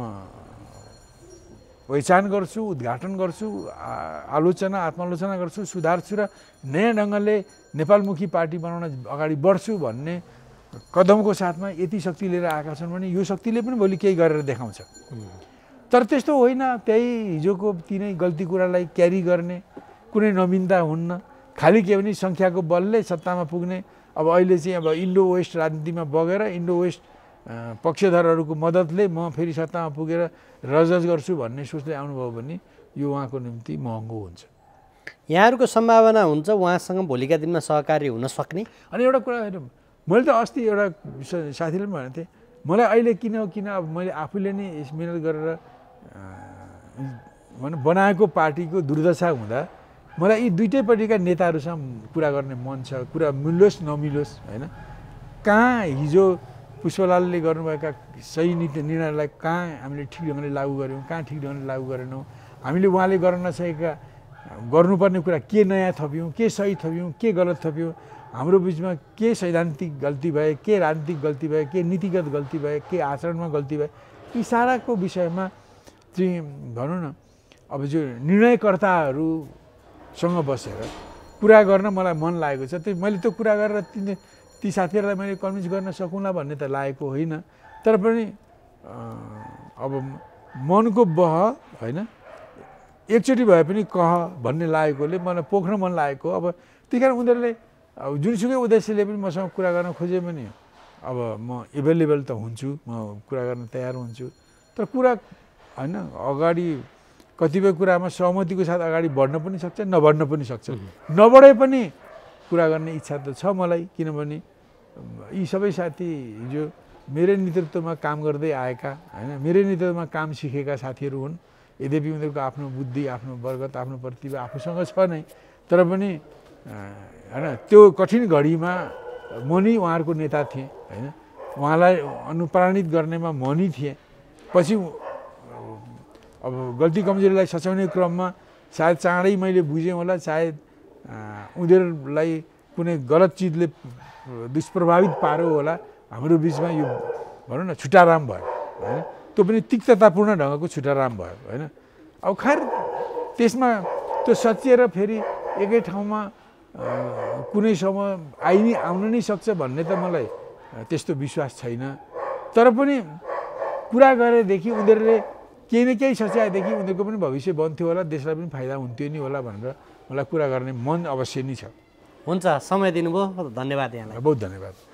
पहिचान गर्छु, उद्घाटन गर्छु, आलोचना आत्मालोचना गर्छु, सुधार्छु र नयाँ ढङ्गले नेपालमुखी पार्टी बनाउन अगाडि बढ्छु भन्ने कदमको साथमा यति शक्ति लिएर आएका छन् भने यो शक्तिले पनि भोलि केही गरेर देखाउँछ। तर त्यस्तो होइन, त्यही हिजोको तिनै गल्ती कुरालाई क्यारी गर्ने, कुनै नवीनता हुन्न, खालि के भने सङ्ख्याको बलले सत्तामा पुग्ने। अब अहिले चाहिँ अब इन्डो वेस्ट राजनीतिमा बगेर इन्डो वेस्ट पक्षधरहरूको मद्दतले म फेरि सत्तामा पुगेर रजज गर्छु भन्ने सोचले आउनुभयो भने यो उहाँको निम्ति महँगो हुन्छ। यहाँहरूको सम्भावना हुन्छ उहाँसँग भोलिका दिनमा सहकार्य हुन सक्ने? अनि एउटा कुरा हेरौँ, मैले त अस्ति एउटा साथीले पनि भनेको थिएँ, मलाई अहिले किन अब मैले आफूले नै मिहिनेत गरेर बनाएको पार्टीको दुर्दशा हुँदा मलाई यी दुइटैपट्टिका नेताहरूसँग कुरा गर्ने मन छ। कुरा मिलोस् नमिलोस् होइन, कहाँ हिजो पुष्पलालले गर्नुभएका सही निर्णयलाई कहाँ हामीले ठिक ढङ्गले लागू गऱ्यौँ, कहाँ ठिक ढङ्गले लागू गरेनौँ, हामीले उहाँले गर्न नसकेका गर्नुपर्ने कुरा के नयाँ थप्यौँ, के सही थप्यौँ, के गलत थप्यौँ, हाम्रो बिचमा के सैद्धान्तिक गल्ती भए, के राजनीतिक गल्ती भए, के नीतिगत गल्ती भए, के आचरणमा गल्ती भए, यी साराको विषयमा चाहिँ भनौँ न अब जो निर्णयकर्ताहरूसँग बसेर कुरा गर्न मलाई मन लागेको छ। मैले त्यो कुरा गरेर ती साथीहरूलाई मैले कन्भिन्स गर्न सकुँला भन्ने त लागेको होइन, तर पनि अब मनको बह होइन एकचोटि भए पनि कह भन्ने लागेकोले मलाई पोख्न मन लागेको। अब त्यही कारण उनीहरूले जुनसुकै उद्देश्यले पनि मसँग कुरा गर्न खोजे भने अब म एभाइलेबल त हुन्छु, म कुरा गर्न तयार हुन्छु। तर कुरा होइन अगाडि कतिपय कुरामा सहमतिको साथ अगाडि बढ्न पनि सक्छ, नबढ्न पनि सक्छ। नबढे पनि कुरा गर्ने इच्छा त छ मलाई, किनभने यी सबै साथी हिजो मेरै नेतृत्वमा काम गर्दै आएका होइन, मेरै नेतृत्वमा काम सिकेका साथीहरू हुन्। यद्यपि उनीहरूको आफ्नो बुद्धि, आफ्नो वर्गत, आफ्नो प्रतिभा आफूसँग छ नै, तर पनि होइन त्यो कठिन घडीमा म नै उहाँहरूको नेता थिएँ होइन, उहाँलाई अनुप्राणित गर्नेमा म नै थिएँ। पछि अब गल्ती कमजोरीलाई सच्याउने क्रममा सायद चाँडै मैले बुझेँ होला, सायद उनीहरूलाई कुनै गलत चिजले दुष्प्रभावित पार्यो होला, हाम्रो बिचमा यो भनौँ न छुट्टाराम भयो होइन। त्यो पनि तिक्ततापूर्ण ढङ्गको छुटाराम भयो होइन। अब खैर त्यसमा त्यो सचिएर फेरि एकै ठाउँमा कुनै समय आउन नै सक्छ भन्ने त मलाई त्यस्तो विश्वास छैन। तर पनि कुरा गरेदेखि उनीहरूले केही न केही सच्याएदेखि उनीहरूको पनि भविष्य बन्थ्यो होला, देशलाई पनि फाइदा हुन्थ्यो नि होला भनेर मलाई कुरा गर्ने मन अवश्य नै छ। हुन्छ, समय दिनुभयो, धन्यवाद यहाँलाई। बहुत धन्यवाद।